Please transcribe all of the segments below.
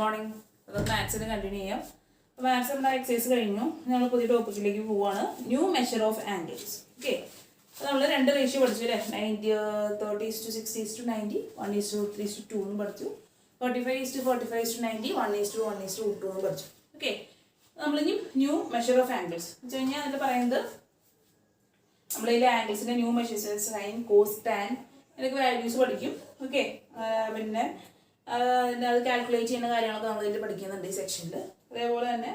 Morning. അത് മാത്സിന് continue ചെയ്യാം. Maths നമ്മുടെ എക്സസൈസ് കഴിഞ്ഞു. നമ്മൾ പുതിയ ടോപ്പിക്കിലേക്ക് പോവുകയാണ്. New measure of angles. Okay, നമ്മൾ രണ്ട് റേഷ്യോ പഠിച്ചു അല്ലേ? 30:60:90, 1:3:2 എന്ന് പഠിച്ചു. 45:45:90, 1:1:2 എന്ന് പഠിച്ചു. ഓക്കെ, നമ്മളിനി ന്യൂ മെഷർ ഓഫ് ആംഗിൾസ് എന്ന് വെച്ച് കഴിഞ്ഞാൽ അതിൽ പറയുന്നത് നമ്മളിതിലെ ആംഗിൾസിൻ്റെ new measures sine, cos, tan ഇതൊക്കെ വാല്യൂസ് പഠിക്കും. ഓക്കെ, പിന്നെ അത് കാൽക്കുലേറ്റ് ചെയ്യുന്ന കാര്യങ്ങളൊക്കെ നമ്മളിതിൽ പഠിക്കുന്നുണ്ട് ഈ സെക്ഷനിൽ. അതേപോലെ തന്നെ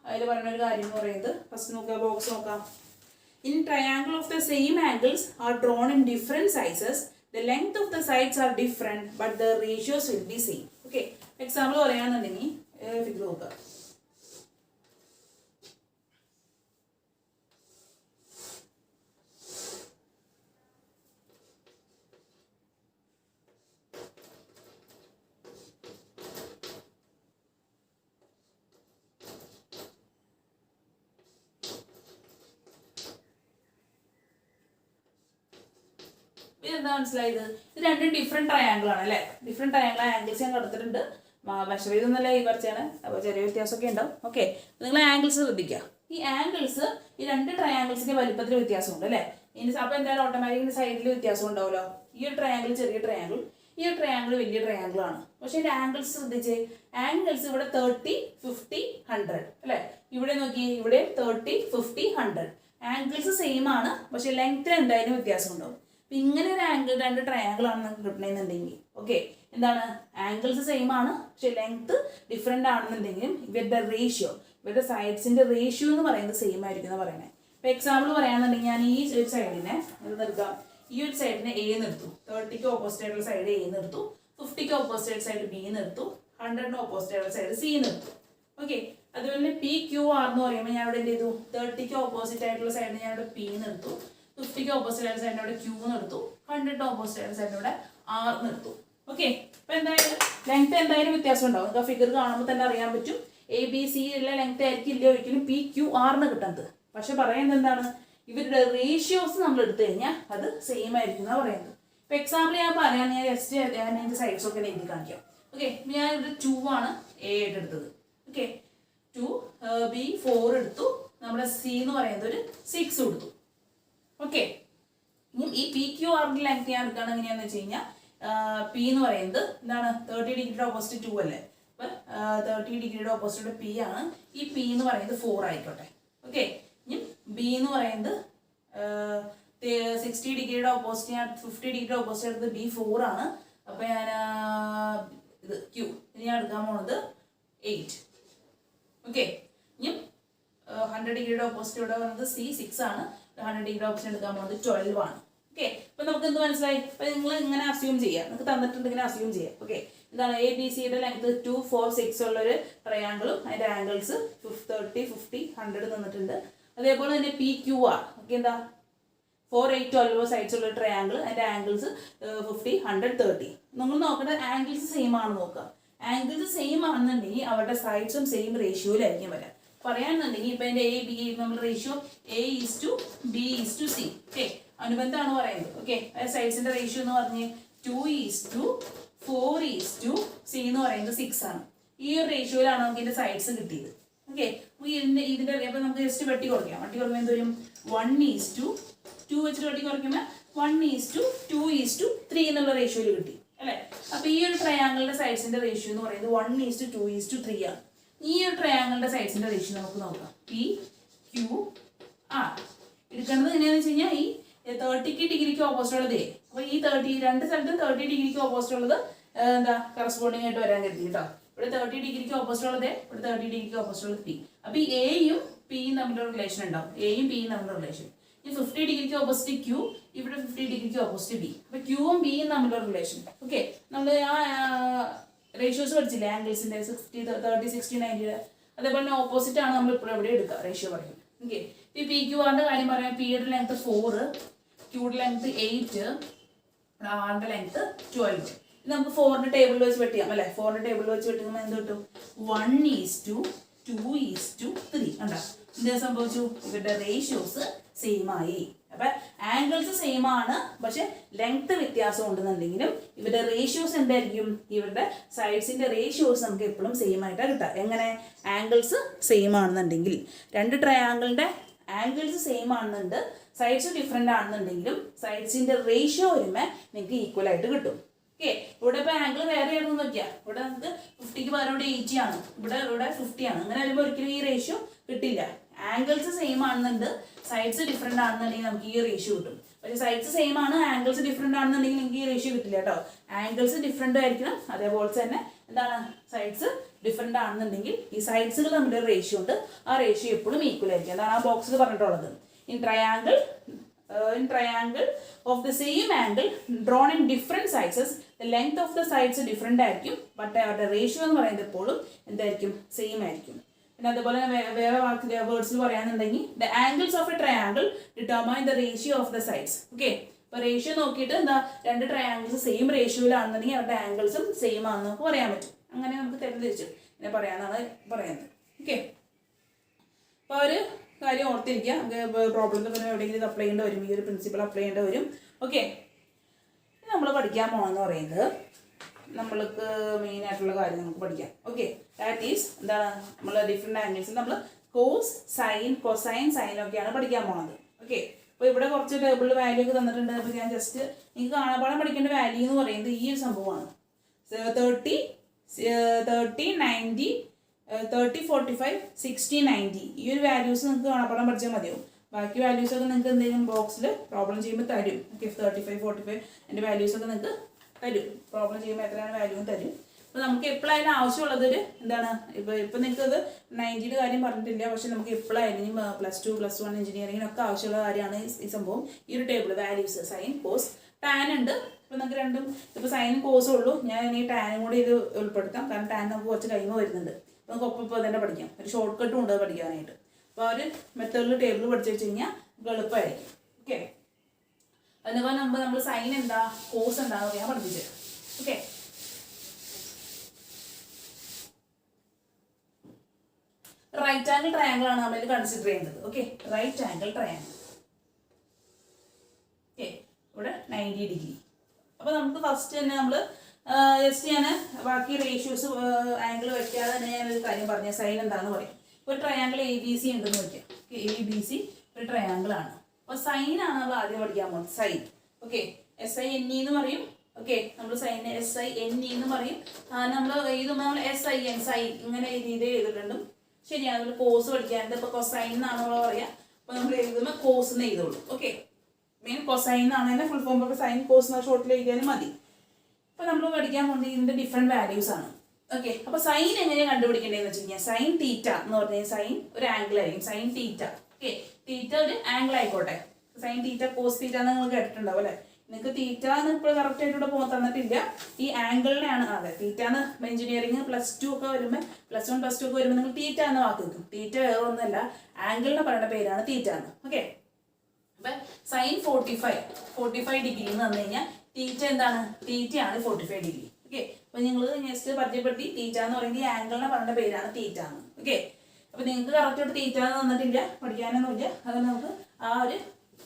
അതിൽ പറയുന്ന ഒരു കാര്യം എന്ന് പറയുന്നത് ഫസ്റ്റ് നോക്കുക, ബോക്സ് നോക്കാം. In triangle of the same angles are drawn in different sizes. The length of the sides are different, but the ratios will be same. Okay, example പറയാന്നുണ്ടെങ്കിൽ ഫിഗർ നോക്കുക. ഇതെന്താ മനസ്സിലായത്? ഇത് രണ്ടും ഡിഫറെന്റ് ട്രയാങ്കിൾ ആണ് അല്ലേ? ഡിഫറെന്റ് ട്രയാങ്കിൾ ആംഗിൾസ് ഞാൻ കൊടുത്തിട്ടുണ്ട്. മെഷർ ചെയ്തൊന്നല്ല ഈ വരച്ചാണ്, അപ്പോൾ ചെറിയ വ്യത്യാസമൊക്കെ ഉണ്ടാവും. ഓക്കെ, നിങ്ങൾ ആംഗിൾസ് ശ്രദ്ധിക്കുക. ഈ ആംഗിൾസ് ഈ രണ്ട് ട്രയാങ്കിൾസിന്റെ വലിപ്പത്തിൽ വ്യത്യാസമുണ്ട് അല്ലേ? ഇനി അപ്പോൾ എന്തായാലും ഓട്ടോമാറ്റിക്കിന്റെ സൈഡിൽ വ്യത്യാസം ഉണ്ടാവുമല്ലോ. ഈ ഒരു ട്രയാങ്കിൾ ചെറിയ ട്രയാങ്കിൾ, ഈ ഒരു ട്രയാങ്കിൾ വലിയ ട്രയാങ്കിൾ ആണ്. പക്ഷെ ഇതിന്റെ ആംഗിൾസ് ശ്രദ്ധിച്ച്, ആംഗിൾസ് ഇവിടെ 30, 50, 100 അല്ലേ? ഇവിടെ നോക്കി, ഇവിടെ 30, 50, 100 ആംഗിൾസ് സെയിം ആണ്. പക്ഷെ ലെങ്ത്തിൽ എന്തായാലും വ്യത്യാസം ഉണ്ടാവും. ഇങ്ങനെ ഒരു ആംഗിൾ രണ്ട് ട്രയാങ്കിൾ ആണ് നമുക്ക് കിട്ടണമെന്നുണ്ടെങ്കിൽ ഓക്കെ, എന്താണ് ആംഗിൾസ് സെയിം ആണ് പക്ഷെ ലെങ്ത് ഡിഫറെൻ്റ് ആണെന്നുണ്ടെങ്കിലും ഇവരുടെ റേഷ്യോ, ഇവരുടെ സൈഡ്സിന്റെ റേഷ്യോ എന്ന് പറയുന്നത് സെയിം ആയിരിക്കും എന്ന് പറയുന്നത്. ഇപ്പൊ എക്സാമ്പിൾ പറയാന്നുണ്ടെങ്കിൽ ഞാൻ ഈ ഒരു സൈഡിനെ നിർത്താം. ഈ ഒരു സൈഡിനെ എ നിർത്തും, 30ക്ക് ഓപ്പോസിറ്റ് ആയിട്ടുള്ള സൈഡ് എ നിർത്തും, 50ക്ക് ഓപ്പോസിറ്റ് സൈഡ് ബി നിർത്തും, 100ന് ഓപ്പോസിറ്റ് ആയിട്ടുള്ള സൈഡ് സി നിർത്തും. ഓക്കെ, അതുപോലെ പി ക്യൂ ആർ എന്ന് പറയുമ്പോൾ ഞാൻ ഇവിടെ എന്ത് ചെയ്തു? 30ക്ക് ഓപ്പോസിറ്റ് ആയിട്ടുള്ള സൈഡിന് ഞാൻ ഇവിടെ പി നിർത്തും, 50ക്ക് ഓപ്പോസിറ്റ് ആയിട്ട് സൈഡിനോടെ ക്യൂ നിർത്തും, 100 ഓപ്പോസിറ്റ് ആയിട്ട് സൈഡിനോടെ ആർ നിർത്തും. ഓക്കെ, അപ്പൊ എന്തായാലും ലെങ്ത് എന്തായാലും വ്യത്യാസം ഉണ്ടാവും. നിങ്ങൾക്ക് ഫിഗർ കാണുമ്പോൾ തന്നെ അറിയാൻ പറ്റും. എ ബി സി ഉള്ള ലെങ്ത് ആയിരിക്കും ഇല്ല ഒരിക്കലും പി ക്യൂ ആറിന് കിട്ടുന്നത്. പക്ഷെ പറയുന്നത് എന്താണ്? ഇവരുടെ റേഷ്യോസ് നമ്മൾ എടുത്തു കഴിഞ്ഞാൽ അത് സെയിം ആയിരിക്കും എന്നാണ് പറയുന്നത്. ഇപ്പൊ എക്സാമ്പിൾ ഞാൻ പറയാൻ ഞാൻ ജസ്റ്റ് ഞാൻ അതിന്റെ സൈഡ്സ് ഒക്കെ എഴുതി കാണിക്കാം. ഓക്കെ, ഞാൻ ഇവിടെ 2 ആണ് എ ആയിട്ട് എടുത്തത്. ഓക്കെ, 2 ബി 4 എടുത്തു, നമ്മുടെ സി എന്ന് പറയുന്നത് ഒരു 6 കൊടുത്തു. ഓക്കെ, ഇനി ഈ പി ക്യൂ ആറിന്റെ ലെങ്ത് ഞാൻ എടുക്കുകയാണ് എങ്ങനെയാന്ന് വെച്ച് കഴിഞ്ഞാൽ പി എന്ന് പറയുന്നത് എന്താണ്? 30 ഡിഗ്രിയുടെ ഓപ്പോസിറ്റ് 2 അല്ലേ? അപ്പൊ 30 ഡിഗ്രിയുടെ ഓപ്പോസിറ്റ് പി ആണ്. ഈ പി എന്ന് പറയുന്നത് 4 ആയിക്കോട്ടെ. ഓക്കെ, ഇനി ബി എന്ന് പറയുന്നത് 60 ഡിഗ്രിയുടെ ഓപ്പോസിറ്റ് ഞാൻ 50 ഡിഗ്രിയുടെ ഓപ്പോസിറ്റ് എടുത്തത് ബി 4 ആണ്. അപ്പൊ ഞാൻ ഇത് ക്യൂ ഇനി ഞാൻ എടുക്കാൻ പോണത് 8. ഓക്കെ, ഇനി 100 ഡിഗ്രിയുടെ ഓപ്പോസിറ്റ് ഇവിടെ വന്നത് സി 6 ആണ്. 100 ഡിഗ്രി ഓപ്ഷൻ എടുക്കാൻ പോകുന്നത് 12 ആണ്. ഓക്കെ, അപ്പൊ നമുക്ക് എന്ത് മനസ്സിലായി? അപ്പൊ നിങ്ങൾ ഇങ്ങനെ അസ്യൂം ചെയ്യാം, നിങ്ങൾക്ക് തന്നിട്ടുണ്ട് ഇങ്ങനെ അസ്യൂം ചെയ്യാം. ഓക്കെ, എന്താണ് എ ബി സിയുടെ ലെങ്ത് 2, 4, 6 ഉള്ള ഒരു ട്രയാങ്കിളും അതിന്റെ ആംഗിൾസ് 30, 50, 100 തന്നിട്ടുണ്ട്. അതേപോലെ തന്നെ പി ക്യൂ ആർ ഓക്കെ, എന്താ 4, 8, 12 സൈഡ്സ് ഉള്ള ട്രയാങ്കിൾ, അതിന്റെ ആംഗിൾസ് 50, 100, 30. നമ്മൾ നോക്കേണ്ട ആംഗിൾസ് സെയിം ആണ് നോക്കുക. ആംഗിൾസ് സെയിം ആണെന്നുണ്ടെങ്കിൽ അവരുടെ സൈഡ്സും സെയിം റേഷ്യോയിലായിരിക്കും വരാം. പറയാന്നുണ്ടെങ്കിൽ ഇപ്പൊ എന്റെ എ ബി നമ്മൾ റേഷ്യോ A:B:C. ഓക്കെ, അനുബന്ധമാണ് പറയുന്നത്. ഓക്കെ, സൈഡ്സിന്റെ റേഷ്യോ എന്ന് പറഞ്ഞ് 2:4:C എന്ന് പറയുന്നത് 6 ആണ്. ഈ ഒരു റേഷ്യോയിലാണ് നമുക്ക് ഇതിന്റെ സൈഡ്സ് കിട്ടിയത്. ഓക്കെ, ഇതിന്റെ അപ്പൊ നമുക്ക് ജസ്റ്റ് വെട്ടി കുറയ്ക്കാം. വെട്ടി കുറയ്ക്കുമ്പോൾ എന്ത് വരും? 1:2 വെച്ചിട്ട് വെട്ടി കുറയ്ക്കുമ്പോൾ 1:2:3 എന്നുള്ള റേഷ്യോയിൽ കിട്ടി അല്ലെ? അപ്പൊ ഈ ഒരു ട്രയാങ്കിളിന്റെ സൈഡ്സിന്റെ റേഷ്യോ എന്ന് പറയുന്നത് 1:2:3 ആണ്. ഈ ഒരു ട്രയാങ്കിളിന്റെ സൈഡ്സിന്റെ റേഷ്യോ നമുക്ക് നോക്കാം. പി ക്യൂ ആർ എടുക്കേണ്ടത് എങ്ങനെയാന്ന് വെച്ച് കഴിഞ്ഞാൽ ഈ 30 ഡിഗ്രിക്ക് ഓപ്പോസിറ്റ് ഉള്ളത് എ. അപ്പൊ ഈ 30 രണ്ട് സ്ഥലത്തും 30 ഡിഗ്രിക്ക് ഓപ്പോസിറ്റ് ഉള്ളത് എന്താ കറസ്പോണ്ടിങ് ആയിട്ട് വരാൻ കരുതി കേട്ടോ. ഇവിടെ 30 ഡിഗ്രിക്ക് ഓപ്പോസിറ്റ് ഉള്ളത് എ, ഇവിടെ 30 ഡിഗ്രിക്ക് ഓപ്പോസിറ്റ് ഉള്ളത് പി. അപ്പൊ ഈ എയും പിയും തമ്മിലുള്ള റിലേഷൻ ഉണ്ടാവും. എയും പിയും തമ്മിലുള്ള റിലേഷൻ. ഈ 50 ഡിഗ്രിക്ക് ഓപ്പോസിറ്റ് ക്യൂ, ഇവിടെ 50 ഡിഗ്രിക്ക് ഓപ്പോസിറ്റ് ബി. അപ്പൊ ക്യൂവും ബിയും തമ്മിലുള്ള റിലേഷൻ. ഓക്കെ, നമ്മൾ ആ റേഷ്യോസ് പഠിച്ചില്ലേ ആംഗിൾസിന്റെ 60, 30, 60, 90. അതേപോലെ തന്നെ ഓപ്പോസിറ്റ് ആണ് നമ്മൾ ഇപ്പോൾ എവിടെ എടുക്കുക റേഷ്യോ പറയും. ഓക്കെ, ഈ പി ക്യൂ ആറിന്റെ കാര്യം പറയാം. പിയുടെ ലെങ്ത് 4, ക്യൂയുടെ ലെങ്ത് 8, ആറിന്റെ ലെങ്ത് 12. ഇത് നമുക്ക് 4ന്റെ ടേബിളിൽ വെച്ച് വെട്ടിയാം അല്ലെ? 4ന്റെ ടേബിളിൽ വെച്ച് വെട്ടുമ്പോൾ എന്ത് കിട്ടും? 1:2:3 കണ്ടാ? എന്താ സംഭവിച്ചു? ഇവരുടെ റേഷ്യോസ് സെയിം ആയി. അപ്പം ആംഗിൾസ് സെയിം ആണ്, പക്ഷെ ലെങ്ത് വ്യത്യാസം ഉണ്ടെന്നുണ്ടെങ്കിലും ഇവരുടെ റേഷ്യോസ് എന്തായിരിക്കും, ഇവരുടെ സൈഡ്സിന്റെ റേഷ്യോസ് നമുക്ക് എപ്പോഴും സെയിം ആയിട്ടാണ് കിട്ടുക. എങ്ങനെ? ആംഗിൾസ് സെയിം ആണെന്നുണ്ടെങ്കിൽ, രണ്ട് ട്രയാങ്കിളിന്റെ ആംഗിൾസ് സെയിം ആണെന്നുണ്ട്, സൈഡ്സ് ഡിഫറെൻ്റ് ആണെന്നുണ്ടെങ്കിലും സൈഡ്സിന്റെ റേഷ്യോ വരുമ്പോൾ നിങ്ങൾക്ക് ഈക്വൽ ആയിട്ട് കിട്ടും. ഓക്കെ, ഇവിടെ ഇപ്പോൾ ആംഗിൾ വേറെ ആയിരുന്നു നോക്കിയാൽ ഇവിടെ നമുക്ക് 50ക്ക് പകരം ഇവിടെ 80 ആണ്, ഇവിടെ 50 ആണ്. അങ്ങനെ വരുമ്പോൾ ഒരിക്കലും ഈ റേഷ്യോ കിട്ടില്ല. ആംഗിൾസ് സെയിം ആണെന്നുണ്ട്, സൈഡ്സ് ഡിഫറെൻ്റ് ആണെന്നുണ്ടെങ്കിൽ നമുക്ക് ഈ റേഷ്യോ കിട്ടും. പക്ഷേ സൈഡ്സ് സെയിം ആണ്, ആംഗിൾസ് ഡിഫറെൻ്റ് ആണെന്നുണ്ടെങ്കിൽ നിങ്ങൾക്ക് ഈ റേഷ്യോ കിട്ടില്ല കേട്ടോ. ആംഗിൾസ് ഡിഫറെൻ്റ് ആയിരിക്കണം, അതേപോലെ തന്നെ എന്താണ് സൈഡ്സ് ഡിഫറെൻ്റ് ആണെന്നുണ്ടെങ്കിൽ ഈ സൈഡ്സുകൾ തമ്മിൽ റേഷ്യോ ഉണ്ട്, ആ റേഷ്യോ എപ്പോഴും ഈക്വൽ ആയിരിക്കും. അതാണ് ആ ബോക്സിൽ പറഞ്ഞിട്ടുള്ളത്. In triangle of the same angle drawn in different sizes, the length of the sides different ആയിരിക്കും, but the ratio എന്ന് പറയുന്നത് എപ്പോഴും എന്തായിരിക്കും, സെയിം ആയിരിക്കും. പിന്നെ അതുപോലെ വേറെ വേർഡ്സിൽ പറയുകയാണെന്നുണ്ടെങ്കിൽ the angles of a triangle determine the ratio of the sides. Okay, അപ്പോൾ റേഷ്യോ നോക്കിയിട്ട് എന്താ രണ്ട് ട്രയാങ്കിൾസ് സെയിം റേഷ്യോയിലാണെന്നുണ്ടെങ്കിൽ അവരുടെ ആംഗിൾസും സെയിം ആണെന്ന് നമുക്ക് പറയാൻ പറ്റും. അങ്ങനെ നമുക്ക് തിരിച്ചു ഇങ്ങനെ പറയാനാണ് പറയുന്നത്. ഓക്കെ, അപ്പോൾ ഒരു കാര്യം ഓർത്തിരിക്കുക, നമുക്ക് പ്രോബ്ലത്തിൽ പിന്നെ എവിടെയെങ്കിലും ഇത് അപ്ലൈ ചെയ്യേണ്ടി വരും, ഈ ഒരു പ്രിൻസിപ്പിൾ അപ്ലൈ ചെയ്യേണ്ടി വരും. ഓക്കെ, നമ്മൾ പഠിക്കാൻ പോകുന്നതെന്ന് പറയുന്നത് നമ്മൾക്ക് മെയിൻ ആയിട്ടുള്ള കാര്യം നമുക്ക് പഠിക്കാം. ഓക്കെ, ദാറ്റ് ഈസ് എന്താണ്, നമ്മൾ ഡിഫറെൻറ്റ് ആംഗിൾസ് നമ്മൾ കോസ്, സൈൻ, കൊസൈൻ, സൈൻ ഒക്കെയാണ് പഠിക്കാൻ പോകുന്നത്. ഓക്കെ, അപ്പോൾ ഇവിടെ കുറച്ച് ടേബിളിൽ വാല്യൂ ഒക്കെ തന്നിട്ടുണ്ട്. അപ്പോൾ ഞാൻ ജസ്റ്റ് നിങ്ങൾക്ക് കാണാപ്പാടം പഠിക്കേണ്ട വാല്യൂ എന്ന് പറയുന്നത് ഈ ഒരു സംഭവമാണ്. 30, 90, 30, 45, 60, 90 ഈ ഒരു വാല്യൂസ് നിങ്ങൾക്ക് കാണാപ്പാടം പഠിച്ചാൽ മതിയാവും. ബാക്കി വാല്യൂസൊക്കെ നിങ്ങൾക്ക് എന്തെങ്കിലും ബോക്സിൽ പ്രോബ്ലം ചെയ്യുമ്പോൾ തരും. ഓക്കെ, 35, 45 എൻ്റെ വാല്യൂസൊക്കെ നിങ്ങൾക്ക് തരും. പ്രോബ്ലം ചെയ്യുമ്പോൾ എത്രയാണ് വാല്യൂ തരും. അപ്പോൾ നമുക്ക് എപ്പോഴായാലും ആവശ്യമുള്ളതൊരു എന്താണ്, ഇപ്പോൾ നിങ്ങൾക്കത് 90യുടെ കാര്യം പറഞ്ഞിട്ടില്ല, പക്ഷെ നമുക്ക് എപ്പോഴായാലും +2, +1 എഞ്ചിനീയറിങ്ങിനൊക്കെ ആവശ്യമുള്ള കാര്യമാണ് ഈ സംഭവം. ഈ ഒരു table values sine, cos, tan ഉണ്ട്. ഇപ്പോൾ നിങ്ങൾക്ക് രണ്ടും ഇപ്പോൾ സൈനും കോസും ഉള്ളൂ, ഞാൻ ഇനി ടാനും കൂടി ഇത് ഉൾപ്പെടുത്താം, കാരണം ടാൻ നമുക്ക് കുറച്ച് കഴിയുമ്പോൾ വരുന്നുണ്ട്. അപ്പോൾ നമുക്ക് ഒപ്പം ഇപ്പോൾ തന്നെ പഠിക്കാം, ഒരു ഷോർട്ട് കട്ടും ഉണ്ട് പഠിക്കാനായിട്ട്. അപ്പോൾ ആ ഒരു മെത്തേഡിൽ ടേബിൾ പഠിച്ചു വെച്ച് കഴിഞ്ഞാൽ എളുപ്പമായിരിക്കും. ഓക്കെ, അതിനേക്കാൾ മുമ്പ് നമ്മൾ സൈൻ എന്താ, കോസ് എന്താണെന്ന് ഞാൻ പഠിപ്പിച്ചത്. ഓക്കെ, റൈറ്റ് ആംഗിൾ ട്രയാങ്കിൾ ആണ് നമ്മൾ കൺസിഡർ ചെയ്യുന്നത്. Okay, right angle triangle. Okay, ഇവിടെ 90 ഡിഗ്രി. അപ്പോൾ നമുക്ക് ഫസ്റ്റ് തന്നെ നമ്മൾ ജസ്റ്റ് ഞാൻ ബാക്കി റേഷ്യോസ് ആംഗിൾ വെക്കാതെ തന്നെ ഞാനൊരു കാര്യം പറഞ്ഞ സൈൻ എന്താണെന്ന് പറയും. ഒരു ട്രയാങ്കിൾ ABC ഉണ്ടെന്ന് വെക്കാം. ABC ഒരു ട്രയാങ്കിൾ ആണ്. അപ്പോൾ സൈൻ ആണ് നമ്മൾ ആദ്യം പഠിക്കാൻ പോകുന്നത്. സൈൻ. ഓക്കെ, SINE എന്ന് പറയും. ഓക്കെ, നമ്മൾ സൈൻ SINE എന്ന് പറയും. നമ്മൾ എഴുതുമ്പോൾ നമ്മൾ SIN സൈൻ ഇങ്ങനെ എഴുതിയതേ എഴുതിട്ടുണ്ട്. ശരിയാണ്. നമ്മൾ കോസ് പഠിക്കാറുണ്ട്. ഇപ്പോൾ കൊസൈൻ എന്നാണ് നമ്മൾ പറയുക. അപ്പോൾ നമ്മൾ എഴുതുമ്പോൾ കോസ് എന്ന് എഴുതുള്ളൂ. ഓക്കെ, മെയിൻ കൊസൈൻ എന്നാണ് തന്നെ ഫുൾ ഫോം. അപ്പോൾ സൈൻ കോസ് എന്ന ഷോർട്ടിൽ എഴുതിയാലും മതി. അപ്പോൾ നമ്മൾ പഠിക്കാൻ പോകുന്നത് ഇതിൻ്റെ ഡിഫറെൻറ്റ് വാല്യൂസ് ആണ്. ഓക്കെ, അപ്പോൾ സൈൻ എങ്ങനെയാണ് കണ്ടുപിടിക്കേണ്ടതെന്ന് വെച്ച് കഴിഞ്ഞാൽ സൈൻ തീറ്റ എന്ന് പറഞ്ഞാൽ സൈൻ ഒരു ആംഗിൾ ആയിരിക്കും. Sine theta. ഓക്കെ, തീറ്റ ഒരു ആംഗിൾ ആയിക്കോട്ടെ. സൈൻ തീറ്റ, കോസ് തീറ്റ എന്ന് നിങ്ങൾ കേട്ടിട്ടുണ്ടാവും അല്ലേ? നിങ്ങൾക്ക് തീറ്റ എന്ന് ഇപ്പോൾ കറക്റ്റ് ആയിട്ട് ഇവിടെ പോകാൻ തന്നിട്ടില്ല. ഈ ആംഗിളിനെയാണ്, അതെ തീറ്റ എന്ന് എഞ്ചിനീയറിംഗ് +2 ഒക്കെ വരുമ്പോൾ +1, +2 ഒക്കെ വരുമ്പോൾ നിങ്ങൾ തീറ്റ എന്ന വാക്ക് വെക്കും. തീറ്റ വേറെ ഒന്നുമല്ല, ആംഗിളിനെ പറയുന്ന പേരാണ് തീറ്റ എന്ന്. ഓക്കെ, അപ്പം സൈൻ 45 ഡിഗ്രി എന്ന് പറഞ്ഞു കഴിഞ്ഞാൽ തീറ്റ എന്താണ്, തീറ്റയാണ് 45 ഡിഗ്രി. ഓക്കെ, അപ്പോൾ നിങ്ങൾ ജസ്റ്റ് പരിചയപ്പെടുത്തി തീറ്റ എന്ന് പറയുന്നത് ഈ ആംഗിളിനെ പറയുന്ന പേരാണ് തീറ്റ എന്ന്. ഓക്കെ, അപ്പോൾ നിങ്ങൾക്ക് കറക്റ്റ് ആയിട്ട് തീറ്റ എന്ന് തന്നിട്ടില്ല, പഠിക്കാനൊന്നുമില്ല, അതുകൊണ്ട് നമുക്ക് ആ ഒരു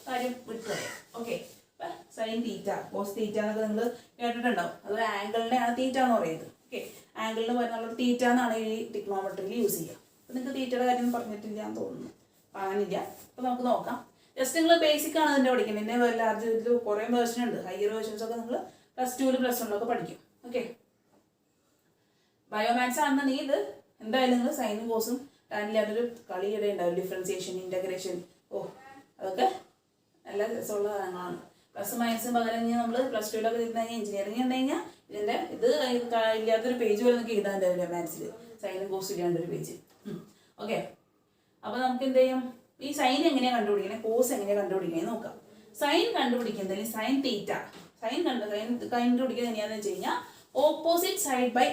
കാര്യം വിട്ടുകളയാം. ഓക്കെ, അപ്പം സൈൻ തീറ്റ, കോസ് തീറ്റ എന്നൊക്കെ നിങ്ങൾ കേട്ടിട്ടുണ്ടാവും. അത് ആംഗിളിനെയാണ് തീറ്റ എന്ന് പറയുന്നത്. ഓക്കെ, ആംഗിളിന് പറയുന്നത് തീറ്റ എന്നാണ് ഈ ടിക്നോമെട്രിയിൽ യൂസ് ചെയ്യുക. അപ്പോൾ നിങ്ങൾക്ക് തീറ്റയുടെ കാര്യം പറഞ്ഞിട്ടില്ല എന്ന് തോന്നുന്നു, പറയാനില്ല. അപ്പോൾ നമുക്ക് നോക്കാം. ജസ്റ്റ് നിങ്ങൾ ബേസിക് ആണ് ഇതിൻ്റെ പഠിക്കുന്നത്. ഇതിൻ്റെ ലാർജ് ഇതിൽ കുറേ വേർഷൻ ഉണ്ട്. ഹയർ വേർഷൻസ് ഒക്കെ നിങ്ങൾ +2, +1 പഠിക്കും. ഓക്കെ, ബയോമാത്സ് ആണെന്നുണ്ടെങ്കിൽ ഇത് എന്തായാലും നിങ്ങൾ സൈനും കോസും ടാനില്ലാത്തൊരു കളിയുടെ ഉണ്ടാവും. ഡിഫറൻസിയേഷൻ, ഇൻ്റഗ്രേഷൻ, അതൊക്കെ നല്ല രസമുള്ള കാര്യങ്ങളാണ്. പ്ലസ് മൈനസും പകരം നമ്മൾ +2 ഇരുന്ന് കഴിഞ്ഞാൽ എഞ്ചിനീയറിംഗ് ഉണ്ട് കഴിഞ്ഞാൽ ഇതിൻ്റെ ഇത് ഇല്ലാത്തൊരു പേജ് പോലെ നമുക്ക് എഴുതാണ്ടാവില്ല മാത്സിൽ. സൈനും കോസും ഇല്ലാണ്ടൊരു പേജ്. ഓക്കെ, അപ്പോൾ നമുക്ക് എന്ത് ചെയ്യും, ഈ സൈൻ എങ്ങനെയാണ് കണ്ടുപിടിക്കണേ, കോസ് എങ്ങനെയാണ് കണ്ടുപിടിക്കണേ നോക്കാം. സൈൻ കണ്ടുപിടിക്കുന്നത് സൈൻ തീറ്റ, സൈൻ കണ്ടുപിടിക്കുന്നത് എങ്ങനെയാണെന്ന് വെച്ച് കഴിഞ്ഞാൽ ഓപ്പോസിറ്റ് സൈഡ് ബൈ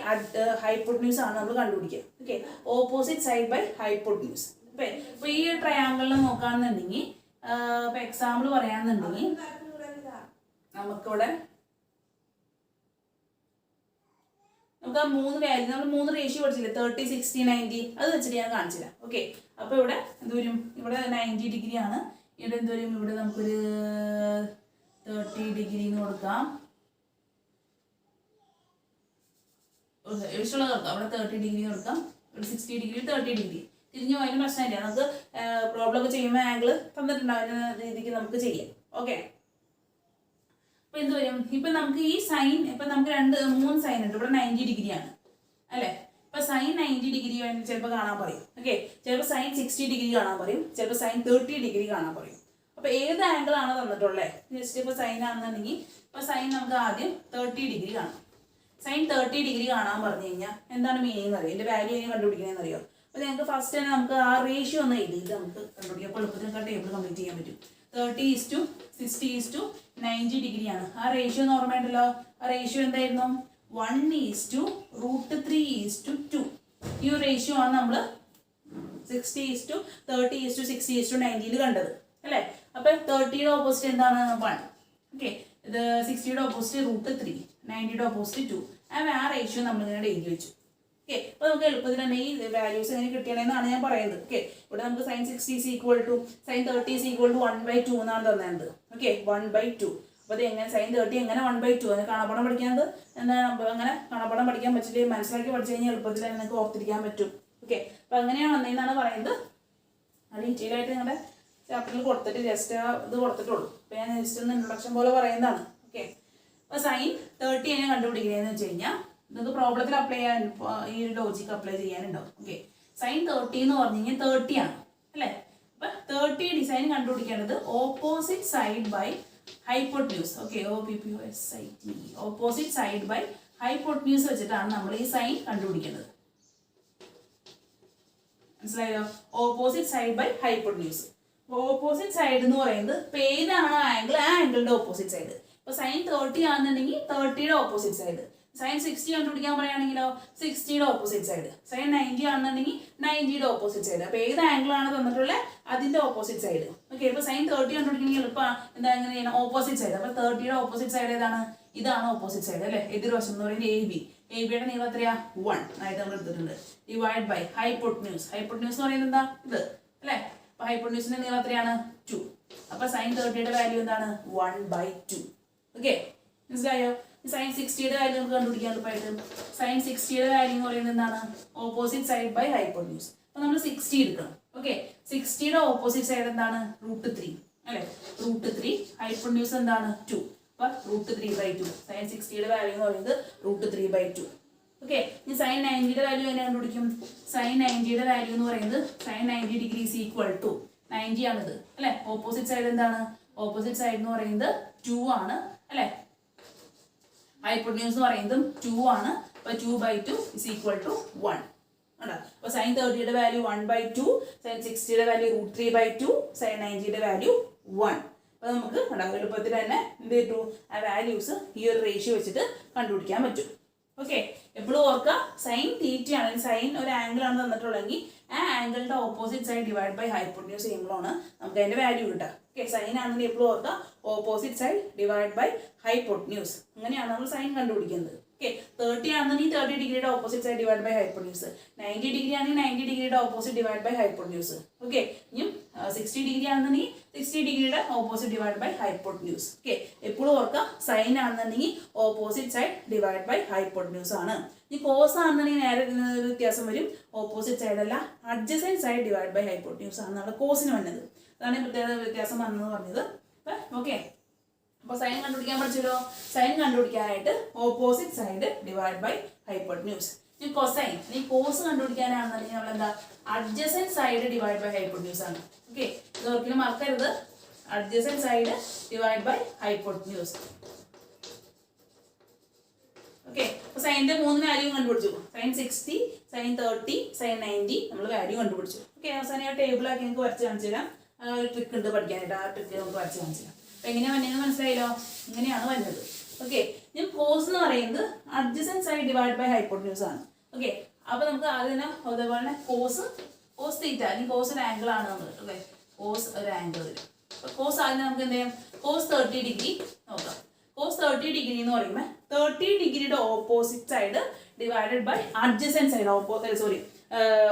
ഹൈപ്പോട്ടന്യൂസ് ആണ് നമ്മൾ കണ്ടുപിടിക്കുക. Okay, opposite side by hypotenuse. ഇപ്പോൾ ഈ ട്രയാങ്കിളിൽ നോക്കുകയാണെന്നുണ്ടെങ്കിൽ ഇപ്പോൾ എക്സാമ്പിൾ പറയാണെന്നുണ്ടെങ്കിൽ നമുക്കിവിടെ നമുക്ക് ആ 3 വാല്യൂ നമ്മൾ 3 റേഷ്യോ പഠിച്ചില്ലേ, 30, 60, 90, അത് വെച്ചിട്ട് ഞാൻ കാണിച്ചില്ല. ഓക്കെ, അപ്പോൾ ഇവിടെ എന്ത് വരും, ഇവിടെ 90 ഡിഗ്രി ആണ്, ഇവിടെ എന്ത് വരും? ഇവിടെ നമുക്കൊരു 30 ഡിഗ്രി എന്ന് കൊടുക്കാം. ഇഷ്ടമുള്ള കൊടുക്കാം. അവിടെ 30 ഡിഗ്രി കൊടുക്കാം. ഇവിടെ 60 ഡിഗ്രി 30 ഡിഗ്രി തിരിഞ്ഞു പോയതിന് പ്രശ്നമില്ല. നമുക്ക് പ്രോബ്ലം ഒക്കെ ചെയ്യുമ്പോൾ ആംഗിൾ തന്നിട്ടുണ്ടാവുന്ന രീതിക്ക് നമുക്ക് ചെയ്യാം. ഓക്കെ, അപ്പൊ എന്ത് വരും? ഇപ്പൊ നമുക്ക് ഈ സൈൻ, ഇപ്പൊ നമുക്ക് 3 സൈൻ ഉണ്ട്. ഇവിടെ 90 ഡിഗ്രിയാണ് അല്ലെ? ഇപ്പൊ സൈൻ 90 ഡിഗ്രി ചിലപ്പോൾ കാണാൻ പറയും. ഓക്കെ, ചിലപ്പോൾ സൈൻ 60 ഡിഗ്രി കാണാൻ പറയും, ചിലപ്പോൾ സൈൻ 30 ഡിഗ്രി കാണാൻ പറയും. അപ്പൊ ഏത് ആംഗിൾ ആണ് തന്നിട്ടുള്ളത്? ജസ്റ്റ് ഇപ്പൊ സൈൻ ആണെന്നുണ്ടെങ്കിൽ ഇപ്പൊ സൈൻ നമുക്ക് ആദ്യം 30 ഡിഗ്രി കാണാം. സൈൻ 30 ഡിഗ്രി കാണാൻ പറഞ്ഞു കഴിഞ്ഞാൽ എന്താണ് മീനിങ് അറിയാം? ഇതിന്റെ വാല്യൂ എങ്ങനെ കണ്ടുപിടിക്കണമെന്ന് അറിയോ? അപ്പൊ ഞങ്ങൾക്ക് ഫസ്റ്റ് തന്നെ നമുക്ക് ആ റേഷ്യോ ഒന്ന് എഴുതിയിട്ട് നമുക്ക് കണ്ടുപിടിക്കാം. അപ്പോൾ എളുപ്പത്തിൽ ടേബിൾ കംപ്ലീറ്റ് ചെയ്യാൻ പറ്റും. 30:60:90 ഡിഗ്രിയാണ്. ആ റേഷ്യോ എന്ന് ഓർമ്മയുണ്ടല്ലോ. ആ റേഷ്യോ എന്തായിരുന്നു? 1:√3:2. ഈ ഒരു റേഷ്യോ ആണ് നമ്മൾ 60:30:60:90 കണ്ടത് അല്ലേ? അപ്പൊ 30യുടെ ഓപ്പോസിറ്റ് എന്താണ്? 1. ഓക്കെ, ഇത് 60യുടെ ഓപ്പോസിറ്റ് √3, 90യുടെ ഓപ്പോസിറ്റ് 2. ആ റേഷ്യോ നമ്മളിങ്ങനെ എഴുതി വെച്ചു. ഓക്കെ, അപ്പൊ നമുക്ക് എളുപ്പത്തിൽ തന്നെ ഈ വാല്യൂസ് എങ്ങനെ കിട്ടിയതെന്നാണ് ഞാൻ പറയുന്നത്. ഓക്കെ, ഇവിടെ നമുക്ക് sin 60 sin 30 1/2 എന്നാണ് തന്നത്. ഓക്കെ, 1/2. അപ്പൊ അത് എങ്ങനെ sin 30 എങ്ങനെ 1/2? അങ്ങനെ കാണാപ്പാടം പഠിക്കുന്നത് എന്താ? അങ്ങനെ കാണാപ്പാടം പഠിക്കാൻ പറ്റില്ല, മനസ്സിലാക്കി പഠിച്ചു കഴിഞ്ഞാൽ എളുപ്പത്തിൽ നിങ്ങൾക്ക് ഓർത്തിരിക്കാൻ പറ്റും. ഓക്കെ, അപ്പൊ അങ്ങനെയാണ് വന്നതെന്നാണ് പറയുന്നത്. അത് ഡീറ്റെയിൽ ആയിട്ട് നിങ്ങളുടെ ചാപ്റ്ററിൽ കൊടുത്തിട്ട് ജസ്റ്റ് ഇത് കൊടുത്തിട്ടുള്ളൂ. അപ്പൊ ഞാൻ ജസ്റ്റ് ഒന്ന് ഇൻട്രൊഡക്ഷൻ പോലെ പറയുന്നതാണ്. ഓക്കെ, അപ്പൊ sin 30 എങ്ങനെ കണ്ടുപിടിക്കുന്നതെന്ന് വെച്ച് കഴിഞ്ഞാൽ നിങ്ങൾക്ക് പ്രോബ്ലത്തിൽ അപ്ലൈ ചെയ്യാൻ ഈ ഒരു ലോജിക്ക് അപ്ലൈ ചെയ്യാനുണ്ടാവും. ഓക്കെ, sin 30 എന്ന് പറഞ്ഞു കഴിഞ്ഞാൽ 30 ആണ് അല്ലേ? അപ്പൊ 30 ഡിസൈൻ കണ്ടുപിടിക്കേണ്ടത് opposite side by hypotenuse. Okay, OPPOSIT, opposite side by hypotenuse വെച്ചിട്ടാണ് നമ്മൾ ഈ സൈൻ കണ്ടുപിടിക്കുന്നത്. മനസ്സിലായോ? Opposite side by hypotenuse. Opposite side എന്ന് പറയുന്നത് ഇപ്പൊ ഏതാണ് ആംഗിൾ, ആ ആംഗിളിന്റെ ഓപ്പോസിറ്റ് സൈഡ്. ഇപ്പൊ sin 30 ആണെന്നുണ്ടെങ്കിൽ 30യുടെ ഓപ്പോസിറ്റ് സൈഡ്. sin 60 കണ്ടുപിടിക്കാൻ പറയുകയാണെങ്കിലോ 60യുടെ ഓപ്പോസിറ്റ് സൈഡ്. sin 90 ആണെന്നുണ്ടെങ്കിൽ 90യുടെ ഓപ്പോസിറ്റ് സൈഡ്. അപ്പൊ ഏത് ആംഗിൾ ആണ് തന്നിട്ടുള്ളത് അതിന്റെ ഓപ്പോസിറ്റ് സൈഡ്. ഓക്കെ, ഇപ്പൊ sin 30 കണ്ടുപിടിക്കണമെങ്കിൽ എളുപ്പം എന്താ എങ്ങനെ ചെയ്യണം? Opposite side. അപ്പൊ 30യുടെ ഓപ്പോസിറ്റ് സൈഡ് ഏതാണ്? ഇതാണ് ഓപ്പോസിറ്റ് സൈഡ് അല്ലെ? എതിർവശം എന്ന് പറയുന്നത് AB. ABയുടെ നീളം എത്രയാ? 1 ആയിട്ട് നമ്മൾ എടുത്തിട്ടുണ്ട്. Divide by hypotenuse. ഹൈപ്പോട്ന്യൂസ് എന്ന് പറയുന്നത് എന്താ? ഇത് അല്ലെ? അപ്പൊ ഹൈപ്പോട്ന്യൂസിന്റെ നീളം എത്രയാണ്? 2. അപ്പൊ sin 30യുടെ വാല്യൂ എന്താണ്? 1/2. ഓക്കെ, മനസ്സിലായോ? sin 60യുടെ വാല്യൂ നമുക്ക് കണ്ടുപിടിക്കാൻ എളുപ്പമായിട്ട്. sin 60യുടെ വാല്യൂ എന്ന് പറയുന്നത് എന്താണ്? Opposite side by hypotenuse. അപ്പൊ നമ്മൾ 60 എടുക്കണം. ഓക്കെ, 60യുടെ ഓപ്പോസിറ്റ് സൈഡ് എന്താണ്? √3 അല്ലെ? √3. ഹൈപ്പോട്ന്യൂസ് എന്താണ്? 2. അപ്പൊ √3/2. sin 60യുടെ വാല്യൂ എന്ന് പറയുന്നത് √3/2. ഓക്കെ, ഇനി sin 90യുടെ വാല്യൂ എങ്ങനെ കണ്ടുപിടിക്കും? sin 90യുടെ വാല്യൂ എന്ന് പറയുന്നത് sin 90 degree is equal to 90 ആണിത് അല്ലെ? ഓപ്പോസിറ്റ് സൈഡ് എന്താണ്? ഓപ്പോസിറ്റ് സൈഡ് എന്ന് പറയുന്നത് 2 ആണ് അല്ലെ? ഹൈപ്പോട്ന്യൂസ് എന്ന് പറയുന്നത് 2 ആണ്. അപ്പൊ 2/2 ഇസ് ഈക്വൽ ടു 1. അപ്പൊ sin 30യുടെ വാല്യൂ 1/2, sin 60യുടെ വാല്യൂ √3/2, sin 90യുടെ വാല്യൂ 1. അപ്പൊ നമുക്ക് എളുപ്പത്തിൽ തന്നെ എന്ത് ചെയ്തു? ആ വാല്യൂസ് ഈ ഒരു റേഷ്യോ വെച്ചിട്ട് കണ്ടുപിടിക്കാൻ പറ്റും. ഓക്കെ, എപ്പോഴും ഓർക്കുക, സൈൻ തീറ്റ ആണെങ്കിൽ സൈൻ ഒരു ആംഗിൾ ആണ് തന്നിട്ടുള്ളെങ്കിൽ ആ ആംഗിളിന്റെ opposite side divide by hypotenuse ചെയ്യുമ്പോഴാണ് നമുക്ക് അതിന്റെ വാല്യൂ കിട്ടുക. ഓക്കെ, സൈൻ ആണെങ്കിൽ എപ്പോഴും ഓർക്കുക opposite side divide by hypotenuse. അങ്ങനെയാണ് നമ്മൾ സൈൻ കണ്ടുപിടിക്കുന്നത്. ഓക്കെ, 30 ആണെന്നുണ്ടെങ്കിൽ 30 ഡിഗ്രിയുടെ opposite side divide by hypotenuse. 90 degree ആണെങ്കിൽ 90 ഡിഗ്രിയുടെ opposite divide by hypotenuse. Okay, ഇനിയും 60 ഡിഗ്രി ആണെന്നുണ്ടെങ്കിൽ 60 ഡിഗ്രിയുടെ opposite divide by hypotenuse. Okay, എപ്പോഴും ഓർക്കുക സൈൻ ആണെന്നുണ്ടെങ്കിൽ opposite side divide by hypotenuse ആണ്. ഈ കോസ് ആണെന്നുണ്ടെങ്കിൽ നേരെ വ്യത്യാസം വരും. ഓപ്പോസിറ്റ് സൈഡ് അല്ല, adjacent side divide by hypotenuse ആണ് നമ്മുടെ കോസിന് വന്നത്. അതാണ് പ്രത്യേക വ്യത്യാസം വന്നത് പറഞ്ഞത്. ഓക്കെ, അപ്പോൾ സൈൻ കണ്ടുപിടിക്കാൻ പഠിച്ചല്ലോ. സൈൻ കണ്ടുപിടിക്കാനായിട്ട് opposite side divide by hypotenuse. ഈ കൊസൈൻ, ഈ കോസ് കണ്ടുപിടിക്കാനാണെന്നുണ്ടെങ്കിൽ നമ്മൾ എന്താ? Adjacent side divide by hypotenuse ആണ്. ഓക്കെ, ഇത് ഒരിക്കലും മറക്കരുത്. Adjacent side divide by hypotenuse. Okay, അപ്പൊ സൈനിന്റെ 3 വാല്യൂ കണ്ടുപിടിച്ചു. sin 60, sin 30, sin 90 നമ്മൾ വാല്യൂ കണ്ടുപിടിച്ചു. ഓക്കെ, അവസാനം ആ ടേബിളാക്കി നിങ്ങൾക്ക് വരച്ച് കാണിച്ചു തരാം. ഒരു ട്രിക്ക് ഉണ്ട് പഠിക്കാനായിട്ട്. ആ ട്രിക്ക് നമുക്ക് വരച്ച് കാണിച്ചു തരാം. അപ്പൊ എങ്ങനെയാണ് വന്നതെന്ന് മനസ്സിലായല്ലോ? ഇങ്ങനെയാണ് വരുന്നത്. ഓക്കെ, ഞാൻ കോസ് എന്ന് പറയുന്നത് adjacent side divide by hypotenuse ആണ്. ഓക്കെ, അപ്പൊ നമുക്ക് അതിനെ അതേപോലെ തന്നെ കോസ് തീറ്റ അല്ലെങ്കിൽ കോസ് ഒരു ആംഗിൾ ആണ് നമ്മൾ. ഓക്കെ, കോസ് ഒരു ആംഗിൾ വരും. കോസ് ആദ്യം നമുക്ക് എന്ത് ചെയ്യാം? കോസ് 30 ഡിഗ്രി നോക്കാം. കോസ് 30 ഡിഗ്രി എന്ന് പറയുമ്പോൾ 30 ഡിഗ്രിയുടെ opposite side divided by adjacent side.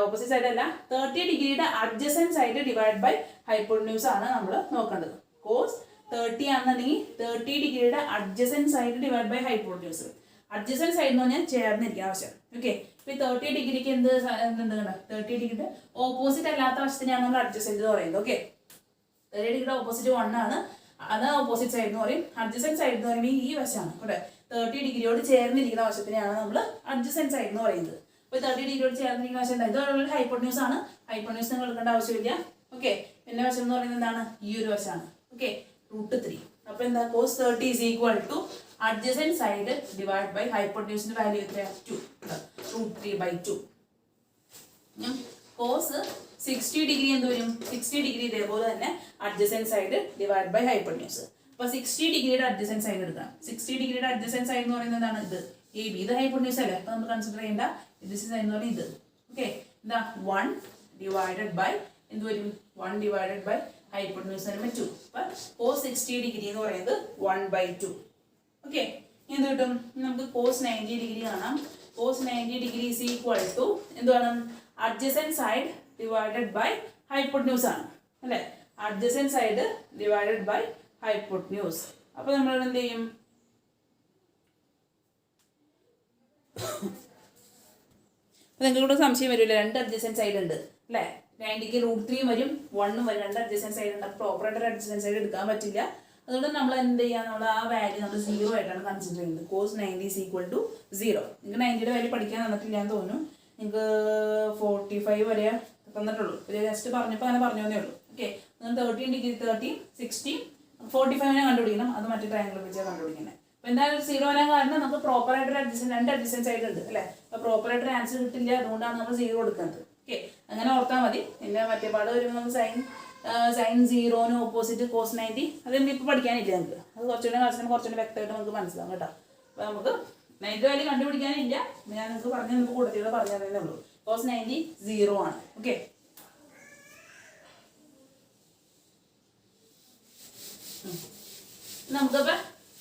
Opposite side അല്ല, 30 ഡിഗ്രിയുടെ adjacent side divide by hypotenuse ആണ് നമ്മൾ നോക്കേണ്ടത്. കോസ് 30 ആണെന്നുണ്ടെങ്കിൽ 30 ഡിഗ്രിയുടെ adjacent side divide by hypotenuse. Adjacent side എന്ന് പറഞ്ഞാൽ ചേർന്നിരിക്കുന്ന ആവശ്യം. ഓക്കെ, ഇപ്പോൾ ഈ 30 ഡിഗ്രിക്ക് എന്ത് കണ്ടോ, 30 ഡിഗ്രിയുടെ ഓപ്പോസിറ്റ് അല്ലാത്ത വശത്തിനാണ് നമ്മൾ അഡ്ജസൻറ്റ് എന്ന് പറയുന്നത്. ഓക്കെ, 30 ഡിഗ്രിയുടെ ഓപ്പോസിറ്റ് 1 ആണ്, അത് ഓപ്പോസിറ്റ് സൈഡ് എന്ന് പറയും. അഡ്ജസൻറ്റ് സൈഡ് എന്ന് പറയുമ്പോൾ ഈ വശമാണ്. ഇവിടെ 30 ഡിഗ്രിയോട് ചേർന്നിരിക്കുന്ന വശത്തിനെയാണ് നമ്മൾ അഡ്ജസൻറ്റ് സൈഡ് എന്ന് പറയുന്നത്. അപ്പോൾ 30 ഡിഗ്രിയോട് ചേർന്നിരിക്കുന്ന വശം ഇത് ഹൈപ്പോട്ടന്യൂസ് ആണ്. ഹൈപ്പോട്ടന്യൂസ് നിങ്ങൾ എടുക്കേണ്ട ആവശ്യമില്ല. ഓക്കെ, പിന്നെ വശം എന്ന് പറയുന്നത് എന്താണ്, ഈ ഒരു വശമാണ്. ഓക്കെ, √3. അപ്പോൾ എന്താ, cos 30 is equal to adjacent side divided by hypotenuse value എത്രയാണ്, 2, √3/2. cos 60 ഡിഗ്രി എന്ത് വരും, 60 ഡിഗ്രി ഇതേപോലെ തന്നെ adjacent side divide by hypotenuse. അപ്പോൾ 60 ഡിഗ്രിയുടെ അഡ്ജസൻറ്റ് സൈഡ് എടുക്കാം. 60 ഡിഗ്രിയുടെ അഡ്ജസൻറ്റ് സൈഡ് എന്ന് പറയുന്നത് എന്താണ്, ഇത് AB, ഇത് ഹൈപ്പോട്ടന്യൂസ് അല്ലേ, അപ്പോൾ നമ്മൾ കൺസിഡർ ചെയ്യേണ്ട അഡ്ജസൻറ്റ് സൈഡ് എന്ന് പറയുന്നത് ഇത്. ഓക്കെ, എന്താ 1 ഡിവൈഡഡ് ബൈ എന്ത് വരും, 1 ഡിവൈഡഡ് ബൈ ഹൈപ്പോട്ടന്യൂസ് പറയുമ്പോൾ 2. അപ്പോൾ cos 60 ഡിഗ്രി എന്ന് പറയുന്നത് 1/2. ഓക്കെ, എന്ത് കിട്ടും, നമുക്ക് cos 90 ഡിഗ്രി കാണാം. cos 90 degree is equal to എന്താണ്, adjacent side divided by hypotenuse ആണ് അല്ലേ, adjacent side divided by hypotenuse. അപ്പോൾ നമ്മൾ എന്ത് ചെയ്യും, അപ്പോൾ നിങ്ങൾക്ക് ഇവിടെ സംശയം വരില്ല, 2 അഡ്ജസൻറ്റ് സൈഡ് ഉണ്ട് അല്ലേ, 90ക്ക് √3 വരും, 1 വരും, 2 അഡ്ജസൻറ്റ് സൈഡ് ഉണ്ട്. അപ്പോൾ പ്രോപ്പറായിട്ട് അഡ്ജസൻറ്റ് സൈഡ് എടുക്കാൻ പറ്റില്ല. അതുകൊണ്ട് നമ്മൾ എന്ത് ചെയ്യുക, നമ്മൾ ആ വാല്യൂ നമ്മൾ 0 ആയിട്ടാണ് കൺസിഡർ ചെയ്യുന്നത്. cos 90 is equal to 0. നിങ്ങൾക്ക് 90യുടെ വാല്യൂ പഠിക്കാൻ തന്നിട്ടില്ല എന്ന് തോന്നുന്നു, നിങ്ങൾക്ക് 45 വരെ തന്നിട്ടുള്ളൂ. ജസ്റ്റ് പറഞ്ഞപ്പോൾ അങ്ങനെ പറഞ്ഞു തന്നേ ഉള്ളൂ. ഓക്കെ, നിങ്ങൾ 30 ഡിഗ്രി 30 60 45 കണ്ടുപിടിക്കണം, അത് മറ്റു ട്രയാങ്കിൾ വെച്ചാൽ കണ്ടുപിടിക്കുന്നത്. അപ്പോൾ എന്തായാലും 0 വരാൻ കാരണം നമുക്ക് പ്രോപ്പറായിട്ടൊരു അഡ്ജസൻറ്റ് 2 അഡ്ജസൻറ്റ് സൈഡ് ഉണ്ട് അല്ലേ, അപ്പോൾ പ്രോപ്പറായിട്ടൊരു ആൻസർ കിട്ടില്ല, അതുകൊണ്ടാണ് നമ്മൾ 0 കൊടുക്കുന്നത്. ഓക്കെ, അങ്ങനെ ഓർത്താൽ മതി. പിന്നെ മറ്റേ പാട് വരുമ്പോൾ നമുക്ക് സൈൻ 0ന് ഓപ്പോസിറ്റ് cos 90, അത് ഇപ്പോൾ പഠിക്കാനില്ല നമുക്ക്, അത് കുറച്ചുകൂടെ ക്ലാസ്സിന് കുറച്ചുകൂടെ വ്യക്തമായിട്ട് നമുക്ക് മനസ്സിലാവും കേട്ടോ. അപ്പോൾ നമുക്ക് 90 വാല്യൂ കണ്ടുപിടിക്കാനില്ല, ഞാൻ നിങ്ങൾക്ക് പറഞ്ഞ് നമുക്ക് കൂട്ടത്തിലൂടെ പറഞ്ഞു തന്നേ ഉള്ളൂ. cos 90 0 ആണ്. ഓക്കെ, നമുക്കിപ്പോൾ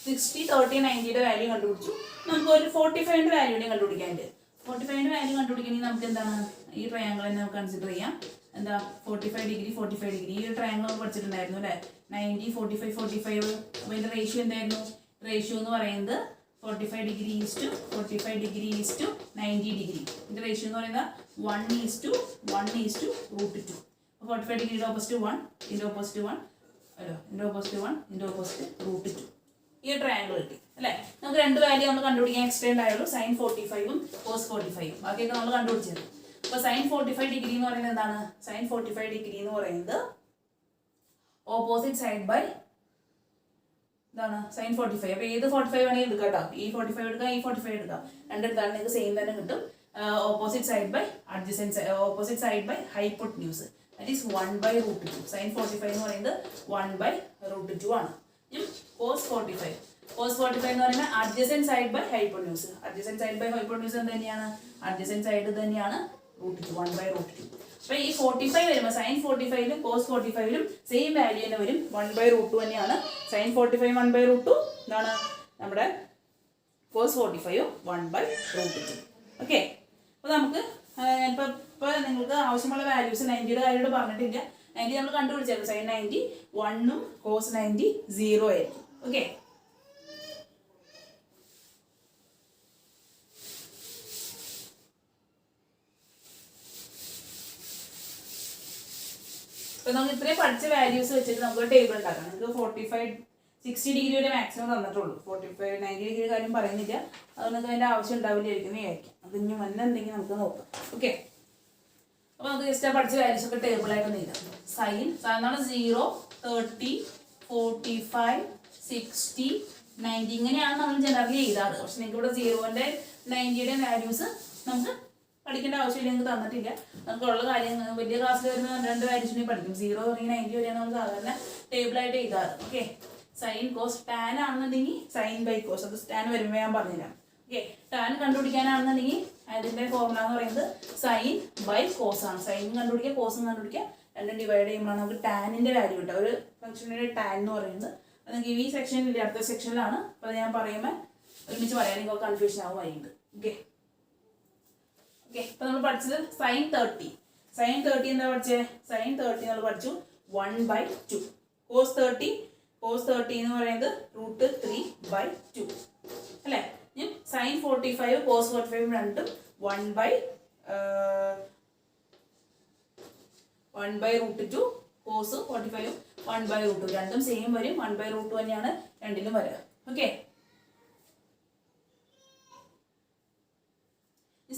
60 30 90യുടെ വാല്യൂ കണ്ടുപിടിച്ചു. നമുക്ക് ഒരു 45ന്റെ വാല്യൂടെ കണ്ടുപിടിക്കാനുണ്ട്. 45ന്റെ വാല്യൂ കണ്ടുപിടിക്കണമെങ്കിൽ നമുക്ക് എന്താണ്, ഈ ട്രയാങ്കിൾ തന്നെ നമുക്ക് കൺസിഡർ ചെയ്യാം. എന്താ, 45 ഡിഗ്രി 45 ഡിഗ്രി, ഈ ട്രയാങ്കിൾ പഠിച്ചിട്ടുണ്ടായിരുന്നു അല്ലേ, 90 45 45. അപ്പോൾ ഇതിൻ്റെ റേഷ്യോ എന്തായിരുന്നു, റേഷ്യോ എന്ന് പറയുന്നത് 45 degree is to 45 degree is to 90 degree. ഇതിൻ്റെ റേഷ്യോ എന്ന് പറയുന്നത് 1 ഈസ് ടു √2. അപ്പോൾ 45 ഡിഗ്രിയുടെ ഓപ്പോസിറ്റ് 1, ഇതിൻ്റെ ഓപ്പോസിറ്റ് 1 അല്ലോ, ഇതിൻ്റെ ഓപ്പോസിറ്റ് 1, ഇതിൻ്റെ ഓപ്പോസിറ്റ് √2. ഈ ട്രയാങ്കിൾ കിട്ടി അല്ലേ. നമുക്ക് 2 വാല്യൂ നമ്മൾ കണ്ടുപിടിക്കാൻ എക്സ്ട്രാ ഉണ്ടായുള്ളൂ, sin 45 cos 45. ബാക്കിയൊക്കെ നമ്മൾ കണ്ടുപിടിച്ചത്. അപ്പോൾ sin 45 ഡിഗ്രി എന്ന് പറയുന്നത് എന്താണ്, sin 45 ഡിഗ്രി എന്ന് പറയുന്നത് ഓപ്പോസിറ്റ് സൈഡ് ബൈ ഇതാണ് sin 45. അപ്പോൾ ഏത് 45 വേണമെങ്കിൽ എടുക്കാം കേട്ടോ, ഈ 45 എടുക്കാം, ഈ 45 എടുക്കാം, രണ്ടെടുത്താണ് നിങ്ങൾക്ക് സെയിം തന്നെ കിട്ടും. Opposite side by adjacent, opposite side by hypotenuse, that is 1/√2. sin 45 എന്ന് പറയുന്നത് 1/√2 ആണ്. cos 45 എന്ന് പറയുന്നത് adjacent side by hypotenuse. Adjacent side by hypotenuse എന്ത് തന്നെയാണ്, അഡ്ജസൻറ്റ് സൈഡ് തന്നെയാണ് √2, 1/√2. അപ്പോൾ ഈ 45 വരുമ്പോൾ sin 45ലും cos 45ലും സെയിം വാല്യൂ തന്നെ വരും, 1/√2 തന്നെയാണ്. sin 45 1/√2 എന്താണ്, നമ്മുടെ cos 45 1/√2. ഓക്കെ, അപ്പോൾ നമുക്ക് ഇപ്പോൾ നിങ്ങൾക്ക് ആവശ്യമുള്ള വാല്യൂസ് 90യുടെ കാര്യമായിട്ട് പറഞ്ഞിട്ടില്ല. 90 നമ്മൾ കണ്ടുപിടിച്ചായിരുന്നു, sin 90 1ഉം cos 90 0 ആയിരിക്കും. ഓക്കെ, അപ്പോൾ നമുക്ക് ഇത്രയും പഠിച്ച വാല്യൂസ് വെച്ചിട്ട് നമുക്ക് ഒരു ടേബിൾ ഉണ്ടാക്കാം. നമുക്ക് 45 60 ഡിഗ്രി വരെ മാക്സിമം തന്നിട്ടുള്ളൂ, 45 90 ഡിഗ്രി കാര്യം പറയുന്നില്ല, അത് നമുക്ക് അതിൻ്റെ ആവശ്യം ഉണ്ടാവില്ലായിരിക്കും വിചാരിക്കും. അത് ഇനി മുന്നേ എന്തെങ്കിലും നമുക്ക് നോക്കാം. ഓക്കെ, അപ്പോൾ നമുക്ക് ജസ്റ്റ് പഠിച്ച വാല്യൂസ് ഒക്കെ ടേബിളായിട്ട് എഴുതാം. സൈൻ സാധാരണ 0 30 45 60 90 ഇങ്ങനെയാണ് നമ്മൾ ജനറലി എഴുതാറ്. പക്ഷെ നിങ്ങൾക്ക് ഇവിടെ 0ൻ്റെ 90യുടെ വാല്യൂസ് നമുക്ക് പഠിക്കേണ്ട ആവശ്യമില്ല, നിങ്ങൾക്ക് തന്നിട്ടില്ല. നമുക്കുള്ള കാര്യങ്ങൾ വലിയ ക്ലാസ്സിൽ വരുന്ന 2 വാല്യൂസിനെ പഠിക്കും. 0 തുടങ്ങി 90 വരെയാണ് നമ്മൾ സാധാരണ ടേബിളായിട്ട് എഴുതാറ്. ഓക്കെ, സൈൻ കോസ് ടാൻ ആണെന്നുണ്ടെങ്കിൽ സൈൻ ബൈ കോസ്, അത് ടാൻ വരുമ്പോൾ ഞാൻ പറഞ്ഞുതരാം. ഓക്കെ, ടാൻ കണ്ടുപിടിക്കാനാണെന്നുണ്ടെങ്കിൽ അതിൻ്റെ ഫോർമുല എന്ന് പറയുന്നത് സൈൻ ബൈ കോസ് ആണ്. സൈൻ കണ്ടുപിടിക്കുക, കോസും കണ്ടുപിടിക്കുക, രണ്ടും ഡിവൈഡ് ചെയ്യുമ്പോഴാണ് നമുക്ക് ടാനിൻ്റെ വാല്യൂ കിട്ടുക. ഒരു ഫംഗ്ഷനിൻ്റെ ടാൻ എന്ന് പറയുന്നത് അത് നിങ്ങൾക്ക് ഈ സെക്ഷനിൽ അടുത്ത സെക്ഷനിലാണ്. അപ്പോൾ ഞാൻ പറയുമ്പോൾ ഒരുമിച്ച് പറയാൻ നിങ്ങൾക്ക് കൺഫ്യൂഷൻ ആവുമായിരിക്കും. ഓക്കെ, ഓക്കെ, ഇപ്പൊ നമ്മൾ പഠിച്ചത് സൈൻ 30. സൈൻ 30 എന്താ പഠിച്ചത്? സൈൻ 30 നമ്മൾ പഠിച്ചു 1/2. കോസ് 30 എന്ന് പറയുന്നത് √3/2 അല്ലേ? സൈൻ 45 കോസ് 45 രണ്ടും 1/√2. കോസ് 45 1/√2 രണ്ടും സെയിം വരും. 1/√2 തന്നെയാണ് രണ്ടിലും വരിക. ഓക്കെ,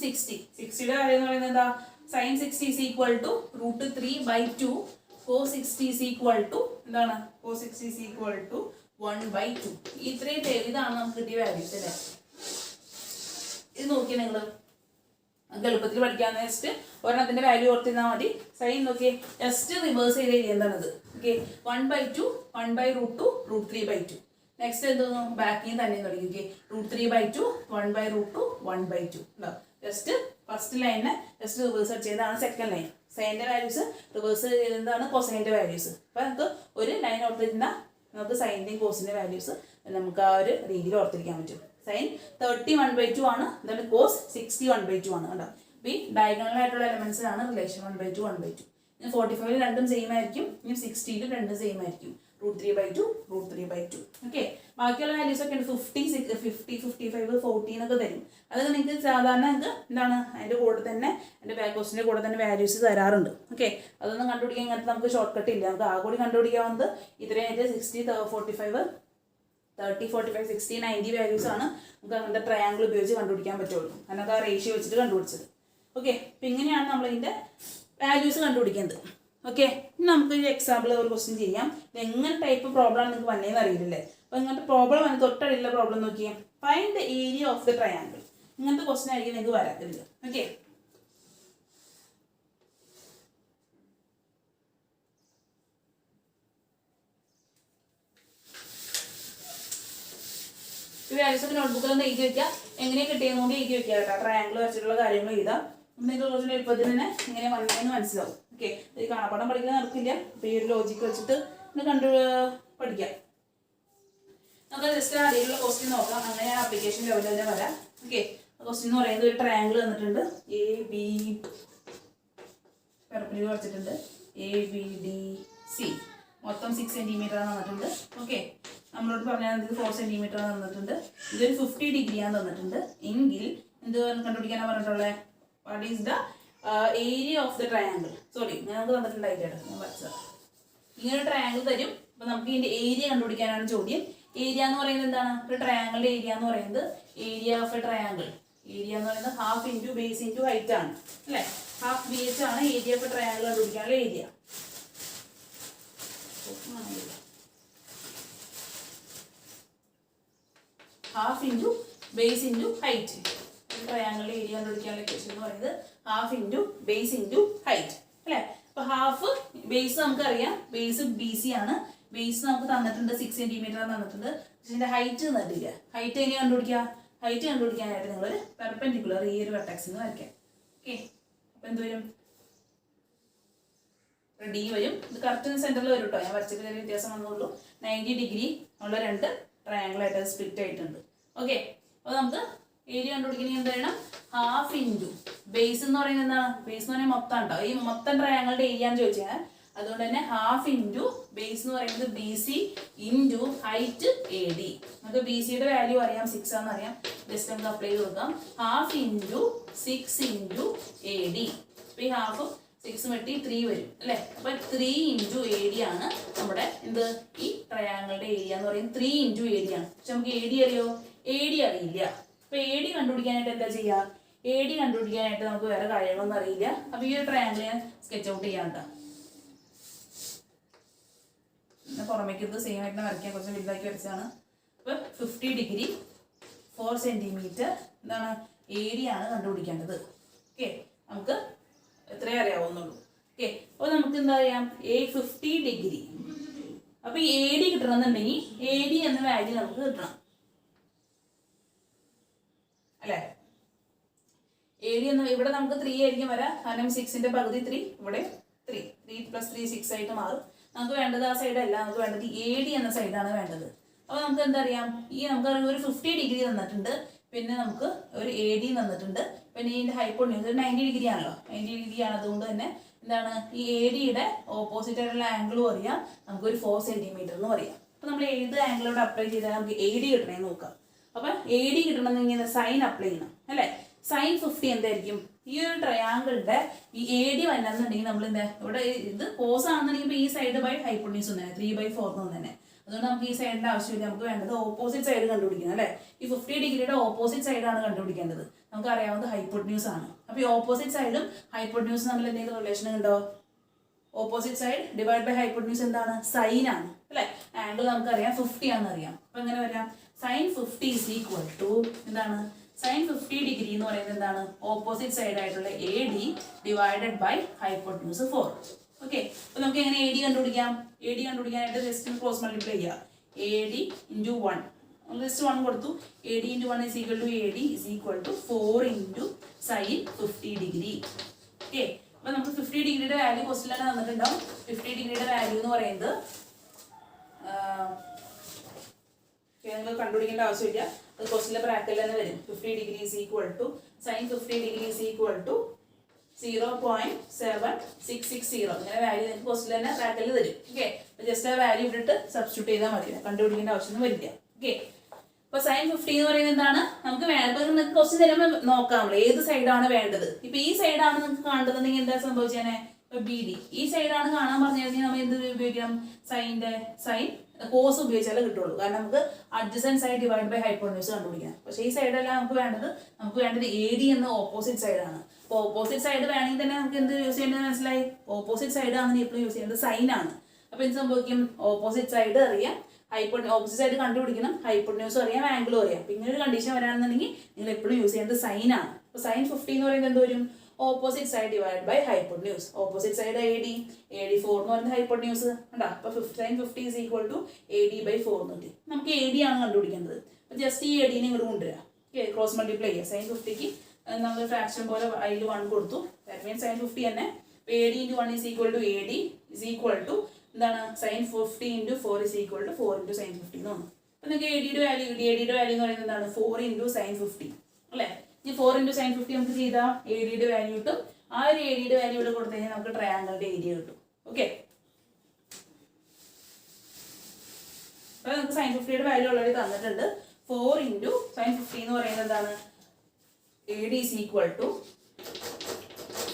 60യുടെ കാര്യം എന്ന് പറയുന്നത് എന്താ? Sine 60 is equal to √3/2. Cos 60 is equal to എന്താണ്? Cos 60 is equal to 1/2. ഇത്രയും ഇതാണ് നമുക്ക് കിട്ടിയ വാല്യൂസ് അല്ലേ? ഇത് നോക്കിയാൽ നിങ്ങൾ എളുപ്പത്തിൽ പഠിക്കാന്ന് വെച്ചിട്ട് ഒരെണ്ണത്തിന്റെ വാല്യൂ ഓർത്തിരുന്നാൽ മതി. സൈൻ നോക്കിയേ, ജസ്റ്റ് റിവേഴ്സ് ചെയ്ത് എഴുതേണ്ടത്. ഓക്കെ, 1/2 1/√2 √3/2. നെക്സ്റ്റ് എന്തോന്നു? ബാക്കിൽ തന്നെ തുടങ്ങി. √3/2 1/√2 1/2 ഉണ്ടാവും. ജസ്റ്റ് ഫസ്റ്റ് ലൈനിനെ ജസ്റ്റ് റിവേഴ്സ് ചെയ്തതാണ് സെക്കൻഡ് ലൈൻ. സൈൻ്റെ വാല്യൂസ് റിവേഴ്സ് ചെയ്തതാണ് കൊസൈൻ്റെ വാല്യൂസ്. അപ്പം നമുക്ക് ഒരു ലൈൻ ഓർത്തിരുന്നാൽ നമുക്ക് സൈൻ്റെയും കോസിൻ്റെ വാല്യൂസ് നമുക്ക് ആ ഒരു രീതിയിൽ ഓർത്തിരിക്കാൻ പറ്റും. സൈൻ 30 1/2 ആണ്, എന്താണ് കോസ് 60 1/2 ആണ്. കണ്ടോ? അപ്പോൾ ഈ ഡയഗണൽ ആയിട്ടുള്ള എലമെന്റ്സിലാണ് റിലേഷൻ 1/2 1/2. 45 രണ്ടും സെയിം ആയിരിക്കും, 60 രണ്ടും സെയിം ആയിരിക്കും. √3/2 √3/2. ഓക്കെ, ബാക്കിയുള്ള വാല്യൂസ് ഒക്കെ ഉണ്ട്. 50 55 40 എന്നൊക്കെ തരും. അതൊക്കെ നിങ്ങൾക്ക് സാധാരണ നിങ്ങൾക്ക് എന്താണ് അതിൻ്റെ കൂടെ തന്നെ എൻ്റെ ബാക്ക് ക്വസ്റ്റിൻ്റെ കൂടെ തന്നെ വാല്യൂസ് തരാറുണ്ട്. ഓക്കെ, അതൊന്നും കണ്ടുപിടിക്കാൻ ഇങ്ങനത്തെ നമുക്ക് ഷോർട്ട് കട്ട് ഇല്ല. നമുക്ക് ആ കൂടി കണ്ടുപിടിക്കാവുന്നത് ഇത്രയായിട്ട് 60 45 30 45 60 90 വാല്യൂസ് ആണ് നമുക്ക് അങ്ങനത്തെ ട്രയാങ്കിൾ ഉപയോഗിച്ച് കണ്ടുപിടിക്കാൻ പറ്റുള്ളൂ. അതിനൊക്കെ ആ റേഷ്യോ വെച്ചിട്ട് കണ്ടുപിടിച്ചത്. ഓക്കെ, അപ്പം ഇങ്ങനെയാണ് നമ്മളിതിൻ്റെ വാല്യൂസ് കണ്ടുപിടിക്കുന്നത്. ഓക്കെ, ഇനി നമുക്ക് ഒരു എക്സാമ്പിൾ ഒരു ക്വസ്റ്റ്യൻ ചെയ്യാം. ഇത് എങ്ങനെ ടൈപ്പ് പ്രോബ്ലം നിങ്ങൾക്ക് വന്നേന്ന് അറിയില്ലേ? അപ്പോൾ ഇങ്ങനത്തെ പ്രോബ്ലം ആണ് തൊട്ടടിയുള്ള പ്രോബ്ലം നോക്കിയാൽ find the area of the triangle. ഇങ്ങനത്തെ ക്വസ്റ്റ്യൻ ആയിരിക്കും നിങ്ങൾക്ക് വരാത്തില്ല. ഓക്കെ, ഈ വാല്യൂസ് ഒക്കെ നോട്ട്ബുക്കിലൊന്ന് എഴുതി വെക്കുക. എങ്ങനെ കിട്ടിയെന്നുകൊണ്ട് എഴുതി വെക്കുക കേട്ടോ. ട്രയാങ്കിൾ വരച്ചിട്ടുള്ള കാര്യങ്ങൾ എഴുതാം. നിങ്ങൾക്ക് കുറച്ച് എളുപ്പത്തിൽ തന്നെ ഇങ്ങനെ വന്നതെന്ന് മനസ്സിലാവും. ഓക്കെ, ഈ കാണാപ്പാടം പഠിക്കാൻ നടക്കില്ല. അപ്പോൾ ഈ ഒരു ലോജിക്ക് വെച്ചിട്ട് പഠിക്കാം. നമുക്ക് ജസ്റ്റ് അടിയിലുള്ള ക്വസ്റ്റ്യൻ നോക്കാം. അങ്ങനെ ആപ്ലിക്കേഷൻ ലെവലിൽ തന്നെ വരാം. ഓക്കെ, ക്വസ്റ്റ്യൻ എന്ന് പറയുന്നത് ഒരു ട്രയാങ്കിൾ തന്നിട്ടുണ്ട്. AB പെർപെൻഡിക്കുലർ വരച്ചിട്ടുണ്ട്. ABDC മൊത്തം 6 സെന്റിമീറ്റർ തന്നിട്ടുണ്ട്. ഓക്കെ, നമ്മളോട് പറഞ്ഞാൽ ഇത് 4 സെന്റിമീറ്റർ തന്നിട്ടുണ്ട്. ഇതൊരു 50 ഡിഗ്രിയാണ് തന്നിട്ടുണ്ട്. എങ്കിൽ എന്ത് കണ്ടുപിടിക്കാനാണ് പറഞ്ഞിട്ടുള്ളത്? What is the area of the triangle. Sorry, നമുക്ക് തന്നിട്ടുണ്ടായിട്ടാണ് ഞാൻ വരച്ചത്. ഇങ്ങനെ ഒരു ട്രയാങ്കിൾ തരും. അപ്പോൾ നമുക്ക് ഇതിൻ്റെ ഏരിയ കണ്ടുപിടിക്കാനാണ് ചോദ്യം. ഏരിയ എന്ന് പറയുന്നത് എന്താണ്? ഒരു ട്രയാങ്കിളിൻ്റെ ഏരിയ എന്ന് പറയുന്നത് area of a triangle. Area എന്ന് പറയുന്നത് half into base into height ആണ് അല്ലേ? ഹാഫ് ബേസ് ആണ് ഏരിയ ഓഫ് എ ട്രയാങ്കിൾ കണ്ടുപിടിക്കാനുള്ള area. Half into base into height. ട്രയാങ്കിളിൻ്റെ ഏരിയ കണ്ടുപിടിക്കാനുള്ള ഇക്വേഷൻ എന്ന് പറയുന്നത് half into base into height അല്ലേ? അപ്പോൾ ഹാഫ് ബേസ് നമുക്കറിയാം, ബേസ് BC ആണ്. ബേസ് നമുക്ക് തന്നിട്ടുണ്ട് 6 സെന്റിമീറ്റർ തന്നിട്ടുണ്ട്. പക്ഷേ ഇതിൻ്റെ ഹൈറ്റ് തന്നിട്ടില്ല. ഹൈറ്റ് എങ്ങനെ കണ്ടുപിടിക്കുക? ഹൈറ്റ് കണ്ടുപിടിക്കാനായിട്ട് നിങ്ങളൊരു പെർപെൻഡിക്കുലർ ഈ ഒരു വെർട്ടെക്സിന് വരയ്ക്കാം. ഓക്കെ, അപ്പോൾ എന്ത് വരും? D വരും. ഇത് കറക്റ്റ് സെൻറ്ററിൽ വരും കേട്ടോ. ഞാൻ വരച്ചിട്ട് ചെറിയ വ്യത്യാസം വന്നുള്ളൂ. 90 ഡിഗ്രി ഉള്ള രണ്ട് ട്രയാങ്കിളായിട്ട് സ്പ്ലിറ്റ് ആയിട്ടുണ്ട്. ഓക്കെ, അപ്പോൾ നമുക്ക് ഏരിയ കണ്ടുപിടിക്കണമെങ്കിൽ എന്ത് ചെയ്യണം? ഹാഫ് ഇൻറ്റു ബേസ് എന്ന് പറയുന്നത് എന്താണ്? ബേസ് എന്ന് പറയുന്നത് മൊത്തം ഉണ്ടോ? ഈ മൊത്തം ട്രയാങ്കിളുടെ ഏരിയ എന്ന് ചോദിച്ചാൽ അതുകൊണ്ട് തന്നെ ഹാഫ് ഇൻറ്റു ബേസ് എന്ന് പറയുന്നത് BC ഇൻറ്റു ഹൈറ്റ് AD. നമുക്ക് BCയുടെ വാല്യൂ അറിയാം, 6 ആണെന്ന് അറിയാം. ജസ്റ്റ് നമുക്ക് അപ്ലൈ ചെയ്ത് കൊടുക്കാം. Half into 6 into AD. അപ്പോൾ ഈ ഹാഫ് 6 വെട്ടി 3 വരും അല്ലേ? അപ്പോൾ 3 ഇൻറ്റു AD ആണ് നമ്മുടെ എന്ത് ഈ ട്രയാങ്കിളുടെ ഏരിയ എന്ന് പറയുന്നത്. 3 ഇൻറ്റു AD ആണ്. പക്ഷെ നമുക്ക് AD അറിയോ? AD അറിയില്ല. അപ്പോൾ AD കണ്ടുപിടിക്കാനായിട്ട് എന്താ ചെയ്യുക? AD കണ്ടുപിടിക്കാനായിട്ട് നമുക്ക് വേറെ കാര്യങ്ങളൊന്നും അറിയില്ല. അപ്പോൾ ഈ ഒരു ട്രയാങ്കിൾ ഞാൻ സ്കെച്ച് ഔട്ട് ചെയ്യാൻ കേട്ടോ. പുറമേക്ക് ഇത് സെയിം ആയിട്ട് വരയ്ക്കാൻ കുറച്ച് വലുതാക്കി വരച്ചാണ്. അപ്പോൾ 50 ഡിഗ്രി 4 സെന്റിമീറ്റർ എന്താണ് ഏരിയ ആണ് കണ്ടുപിടിക്കേണ്ടത്. ഓക്കെ, നമുക്ക് എത്രയേ അറിയാവുന്നുള്ളൂ. ഓക്കെ, അപ്പോൾ നമുക്ക് എന്താ അറിയാം? 50 ഡിഗ്രി. അപ്പോൾ ഈ AD കിട്ടണമെന്നുണ്ടെങ്കിൽ AD എന്ന വാല്യൂ നമുക്ക് കിട്ടണം അല്ലേ? AD എന്ന് ഇവിടെ നമുക്ക് 3 ആയിരിക്കും വരാം. കാരണം 6ന്റെ പകുതി 3, ഇവിടെ 3 + 3 6 ആയിട്ട് മാറും. നമുക്ക് വേണ്ടത് ആ സൈഡല്ല, നമുക്ക് വേണ്ടത് AD എന്ന സൈഡാണ് വേണ്ടത്. അപ്പോൾ നമുക്ക് എന്താ അറിയാം? ഈ നമുക്ക് ഒരു 50 ഡിഗ്രി തന്നിട്ടുണ്ട്, പിന്നെ നമുക്ക് ഒരു AD തന്നിട്ടുണ്ട്, പിന്നെ ഇതിൻ്റെ ഹൈപ്പോട്ന്യൂസ് 90 ഡിഗ്രി ആണല്ലോ, 90 ഡിഗ്രി ആണ്. അതുകൊണ്ട് തന്നെ എന്താണ് ഈ എ ഡിയുടെ ഓപ്പോസിറ്റ് ആയിട്ടുള്ള ആംഗിളും അറിയാം, നമുക്കൊരു 4 സെൻറ്റിമീറ്റർ എന്ന് പറയാം. അപ്പോൾ നമ്മൾ ഏത് ആംഗിളോട് അപ്ലൈ ചെയ്താൽ നമുക്ക് എ ഡി കിട്ടണമെന്ന് നോക്കാം. അപ്പം എ ഡി കിട്ടണമെന്ന് ഇങ്ങനെ സൈൻ അപ്ലൈ ചെയ്യണം അല്ലേ. സൈൻ 50 എന്തായിരിക്കും? ഈ ഒരു ട്രയാങ്കിളിന്റെ ഈ എ ഡി വന്നെന്നുണ്ടെങ്കിൽ നമ്മൾ എന്താ ഇവിടെ ഇത് കോസ് ആണെന്നുണ്ടെങ്കിൽ ഇപ്പോൾ ഈ സൈഡ് ബൈ ഹൈപ്പോട്ന്യൂസ് തന്നെ 3/4 തന്നെ. അതുകൊണ്ട് നമുക്ക് ഈ സൈഡിന്റെ ആവശ്യമില്ല, നമുക്ക് വേണ്ടത് ഓപ്പോസിറ്റ് സൈഡ് കണ്ടുപിടിക്കണം അല്ലേ. ഈ 50 ഡിഗ്രിയുടെ ഓപ്പോസിറ്റ് സൈഡാണ് കണ്ടുപിടിക്കേണ്ടത്. നമുക്ക് അറിയാവുന്നത് ഹൈപ്പോട്ന്യൂസ് ആണ്. അപ്പോൾ ഈ ഓപ്പോസിറ്റ് സൈഡും ഹൈപ്പോട്ന്യൂസും തമ്മിൽ എന്തെങ്കിലും റിലേഷൻ ഉണ്ടോ? Opposite side divide by hypotenuse എന്താണ്? സൈൻ ആണ് അല്ലേ. ആംഗിൾ നമുക്കറിയാം 50 ആണെന്ന് അറിയാം. അപ്പൊ എങ്ങനെ വരാം? സൈൻ 50 ഈസ് ഈക്വൽ ടു എന്താണ്? സൈൻ 50 ഡിഗ്രി എന്ന് പറയുന്നത് എന്താണ്? ഓപ്പോസിറ്റ് സൈഡ് ആയിട്ടുള്ള A D divided by hypotenuse 4. Okay, അപ്പൊ നമുക്ക് എങ്ങനെ എ ഡി കണ്ടുപിടിക്കാം? എ ഡി കണ്ടുപിടിക്കാനായിട്ട് ജസ്റ്റ് ക്രോസ് മൾട്ടിപ്ലൈ ചെയ്യുക. എ ഡി ഇൻറ്റു 1 ജസ്റ്റ് 1 കൊടുത്തു. A D into 1 is equal to A D is equal to 4 into sine 50 degree. Okay, അപ്പൊ നമുക്ക് 50 ഡിഗ്രിയുടെ വാല്യൂ ക്വസ്റ്റിലാണ് തന്നിട്ടുണ്ടാവും. 50 ഡിഗ്രിയുടെ വാല്യൂ എന്ന് പറയുന്നത് നിങ്ങൾ കണ്ടുപിടിക്കേണ്ട ആവശ്യമില്ല, അത് ക്വസ്റ്റിലെ ബ്രാക്കറ്റിൽ തന്നെ വരും. 50 degree is equal to sine 50 degree is equal to 0.7660. ഇങ്ങനെ വാല്യൂ നിങ്ങൾക്ക് ക്വസ്റ്റിൽ തന്നെ ബ്രാക്കറ്റിൽ തരും. ഓക്കെ, ജസ്റ്റ് ആ വാല്യൂ ഇട്ടിട്ട് സബ്സ്റ്റിറ്റ്യൂട്ട് ചെയ്താൽ മതി, കണ്ടുപിടിക്കേണ്ട ആവശ്യമൊന്നും വരില്ല. ഓക്കെ, അപ്പൊ സൈൻ 50 എന്ന് പറയുന്നത് എന്താണ്? നമുക്ക് നിങ്ങൾക്ക് ക്വസ്റ്റ്യൻ തരുമ്പോൾ നോക്കാം ഏത് സൈഡാണ് വേണ്ടത്. ഇപ്പൊ ഈ സൈഡാണ് നിങ്ങൾക്ക് കാണുന്നുണ്ടെങ്കിൽ എന്താ സംഭവിച്ചേനെ? ഇപ്പൊ ബി ഡി ഈ സൈഡാണ് കാണാൻ പറഞ്ഞു കഴിഞ്ഞാൽ നമ്മൾ എന്ത് ഉപയോഗിക്കാം? സൈൻ കോസ് ഉപയോഗിച്ചാലേ കിട്ടുള്ളൂ. കാരണം നമുക്ക് adjacent side divide by hypotenuse കണ്ടുപിടിക്കാം. പക്ഷേ ഈ സൈഡല്ല നമുക്ക് വേണ്ടത് എ ഡി എന്ന ഓപ്പോസിറ്റ് സൈഡാണ്. അപ്പോൾ ഓപ്പോസിറ്റ് സൈഡ് വേണമെങ്കിൽ തന്നെ നമുക്ക് എന്ത് യൂസ് ചെയ്യേണ്ടത് മനസ്സിലായി? ഓപ്പോസിറ്റ് സൈഡ് ആണെന്ന് എപ്പോഴും യൂസ് ചെയ്യേണ്ടത് സൈൻ ആണ്. അപ്പോൾ എന്ത് സംഭവിക്കും? ഓപ്പോസിറ്റ് സൈഡ് അറിയാം, ഓപ്പോസിറ്റ് സൈഡ് കണ്ടുപിടിക്കണം, ഹൈപ്പോട്ന്യൂസും അറിയാം, ആംഗിളും അറിയാം. അപ്പം ഇങ്ങനെ ഒരു കണ്ടീഷൻ വരാണെന്നുണ്ടെങ്കിൽ നിങ്ങൾ എപ്പോഴും യൂസ് ചെയ്യേണ്ടത് സൈൻ ആണ്. അപ്പോൾ സൈൻ 50 എന്ന് പറയുന്നത് എന്ത് വരും? Opposite side divide by hypotenuse. Opposite side A D 4 എന്ന് പറയുന്നത് ഹൈപ്പോട്ന്യൂസ് ഉണ്ടാ. അപ്പോൾ sine 50 is equal to A D by 4 എന്ന് കിട്ടി. നമുക്ക് എ ഡി ആണ് കണ്ടുപിടിക്കേണ്ടത്. അപ്പോൾ ജസ്റ്റ് ഈ എ ഡിനെ ഇങ്ങോട്ട് കൊണ്ടുവരാം. ഓക്കെ, ക്രോസ് മൾട്ടിപ്ലൈ ചെയ്യുക. സൈൻ 50ക്ക് നമ്മൾ ഫ്രാക്ഷൻ പോലെ അതിൽ 1 കൊടുത്തു. ദാറ്റ് മീൻസ് സൈൻ 50 തന്നെ. A D into 1 is equal to A D is equal to എന്താണ്? Sine 50 into 4 is equal to 4 into sine 50 എന്ന് തോന്നുന്നു. അപ്പോൾ നിങ്ങൾക്ക് എ ഡിയുടെ വാല്യൂ കിട്ടി. എ ഡിയുടെ വാല്യൂ എന്ന് പറയുന്നത് എന്താണ്? 4 ഇൻറ്റു സൈൻ 50 അല്ലേ. ഈ 4 ഇൻറ്റു സൈൻ 50 നമുക്ക് ചെയ്താൽ എ ഡിയുടെ വാല്യൂ കിട്ടും. ആ ഒരു എ ഡിയുടെ വാല്യൂ ഇവിടെ കൊടുത്തു കഴിഞ്ഞാൽ നമുക്ക് ട്രയാങ്കിളിന്റെ ഏരിയ കിട്ടും. ഓക്കെ, അപ്പോൾ നമുക്ക് സൈൻ 50യുടെ വാല്യൂ ഓൾറെഡി തന്നിട്ടുണ്ട്. 4 ഇൻറ്റു സൈൻ 50 എന്ന് പറയുന്നത് എന്താണ്? A D is equal to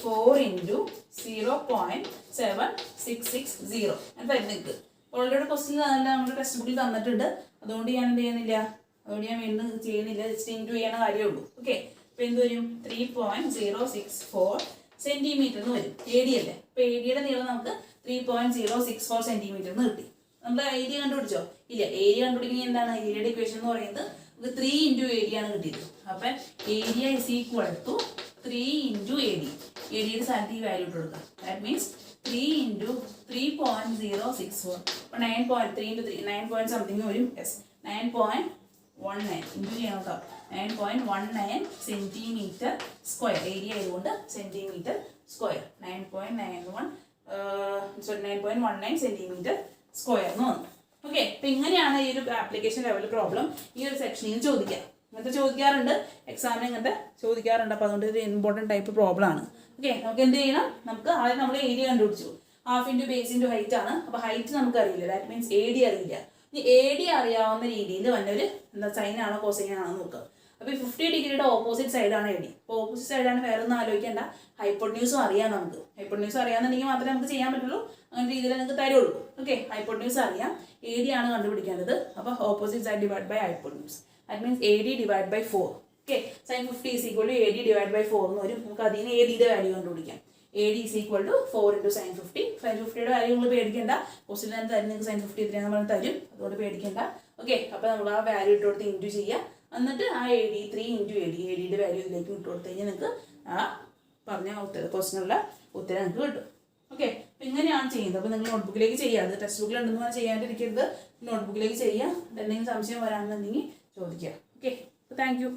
4 into 0.7660 എന്ന് നിങ്ങൾക്ക് ഓൾറെഡി ക്വസ്റ്റ്യൻ നമ്മുടെ ടെക്സ്റ്റ് ബുക്കിൽ തന്നിട്ടുണ്ട്. അതുകൊണ്ട് ഞാൻ എന്ത് ചെയ്യുന്നില്ല, അതുകൊണ്ട് ഞാൻ വീണ്ടും ചെയ്യുന്നില്ല, ജസ്റ്റ് ഇൻറ്റു ചെയ്യണ കാര്യമുള്ളൂ. ഓക്കെ, അപ്പോൾ എന്ത് വരും? 3.064 സെൻറ്റിമീറ്റർ എന്ന് വരും. എ ഡി അല്ലേ. അപ്പോൾ എ ഡിയുടെ നീളം നമുക്ക് 3.064 സെൻറ്റിമീറ്റർ എന്ന് കിട്ടി. നമ്മൾ ഏരിയ കണ്ടുപിടിച്ചോ? ഇല്ല. ഏരിയ കണ്ടുപിടിക്കുന്നത് എന്താണ്? ഏരിയയുടെ ഇക്വേഷൻ എന്ന് പറയുന്നത് നമുക്ക് 3 ഇൻറ്റു ഏരിയ ആണ് കിട്ടിയത്. അപ്പം area is equal to 3 into A D. A ഡിയുടെ സ്ഥലത്ത് ഈ വാല്യൂ ഇട്ട് കൊടുക്കുക. That means 3 into 3.064. അപ്പോൾ 9.3 ഇൻറ്റു 3 9 പോയിന്റ് സംതിങ് വരും. യെസ്, 9.19 ഇൻറ്റു ചെയ്യണം കേട്ടോ. 9.19 സെൻറ്റിമീറ്റർ സ്ക്വയർ. ഏരിയ ആയതുകൊണ്ട് സെൻറ്റിമീറ്റർ സ്ക്വയർ. 9.19 സെൻറ്റിമീറ്റർ സ്ക്വയർ എന്ന് വന്നു. ഓക്കെ, അപ്പം ഇങ്ങനെയാണ് ഈ ഒരു ആപ്ലിക്കേഷൻ ലെവൽ പ്രോബ്ലം ഈ ഒരു സെക്ഷനിൽ ചോദിക്കാം. ഇങ്ങനത്തെ ചോദിക്കാറുണ്ട്, എക്സാമിന് ഇങ്ങനത്തെ ചോദിക്കാറുണ്ട്. അപ്പോൾ അതുകൊണ്ട് ഒരു ഇമ്പോർട്ടൻറ്റ് ടൈപ്പ് പ്രോബ്ലം ആണ്. ഓക്കെ, നമുക്ക് എന്ത് ചെയ്യണം? നമുക്ക് ആദ്യം നമ്മൾ ഏരിയ കണ്ടുപിടിച്ചു. Half into base into height ആണ്. അപ്പോൾ ഹൈറ്റ് നമുക്ക് അറിയില്ല. ദാറ്റ് മീൻസ് എ ഡി അറിയില്ല. ഇനി എ ഡി അറിയാവുന്ന രീതിയിൽ വന്നൊരു എന്താ സൈൻ ആണോ കോസൈൻ ആണോ നോക്കുക. അപ്പോൾ ഈ 50 ഡിഗ്രിയുടെ ഓപ്പോസിറ്റ് സൈഡാണ് എ ഡി. അപ്പോൾ ഓപ്പോസിറ്റ് സൈഡാണ് വേറെ ഒന്നും ആലോചിക്കേണ്ട. ഹൈപ്പോട്ന്യൂസും അറിയാം നമുക്ക്. ഹൈപ്പോട്ന്യൂസ് അറിയാമെന്നുണ്ടെങ്കിൽ മാത്രമേ നമുക്ക് ചെയ്യാൻ പറ്റുള്ളൂ. അങ്ങനെ രീതിയിൽ നിങ്ങൾക്ക് തരുള്ളൂ. ഓക്കെ, ഹൈപ്പോട്ന്യൂസ് അറിയാം, എ ഡി ആണ് കണ്ടുപിടിക്കേണ്ടത്. അപ്പോൾ opposite side divide by hypotenuse. That means A D divide by 4. Okay, sine 50 is equal to A D divide by 4 എന്ന് വരും. നമുക്ക് അതിന് എ ഡിയുടെ വാല്യൂ കണ്ടുപിടിക്കാം. A D is equal to 4 into sine 50. സൈൻ 50യുടെ വാല്യൂ നിങ്ങൾ പേടിക്കേണ്ട. ക്വസ്റ്റിൽ തന്നെ തരും, നിങ്ങൾക്ക് സൈൻ 50 എത്രയാണെന്ന് പറഞ്ഞ് തരും. അതുകൊണ്ട് പേടിക്കേണ്ട. ഓക്കെ, അപ്പോൾ നമ്മൾ ആ വാല്യൂ ഇട്ട് കൊടുത്ത് ഇൻറ്റു ചെയ്യുക. എന്നിട്ട് ആ എ ഡി 3 ഇൻറ്റു എ ഡിയുടെ വാല്യൂ ഇതിലേക്ക് ഇട്ട് കൊടുത്തു കഴിഞ്ഞാൽ നിങ്ങൾക്ക് ആ പറഞ്ഞ ക്വസ്റ്റിനുള്ള ഉത്തരം നിങ്ങൾക്ക് കിട്ടും. ഓക്കെ, അപ്പം ഇങ്ങനെയാണ് ചെയ്യുന്നത്. അപ്പോൾ നിങ്ങൾ നോട്ട്ബുക്കിലേക്ക് ചെയ്യുക. അത് ടെക്സ്റ്റ് ബുക്കിൽ ഉണ്ടെന്ന് ചെയ്യാണ്ടിരിക്കരുത്. നോട്ട്ബുക്കിലേക്ക് ചെയ്യുക. എന്തെങ്കിലും സംശയം വരാണെന്നുണ്ടെങ്കിൽ ചോദിക്കുക. ഓക്കെ, അപ്പോൾ താങ്ക് യു.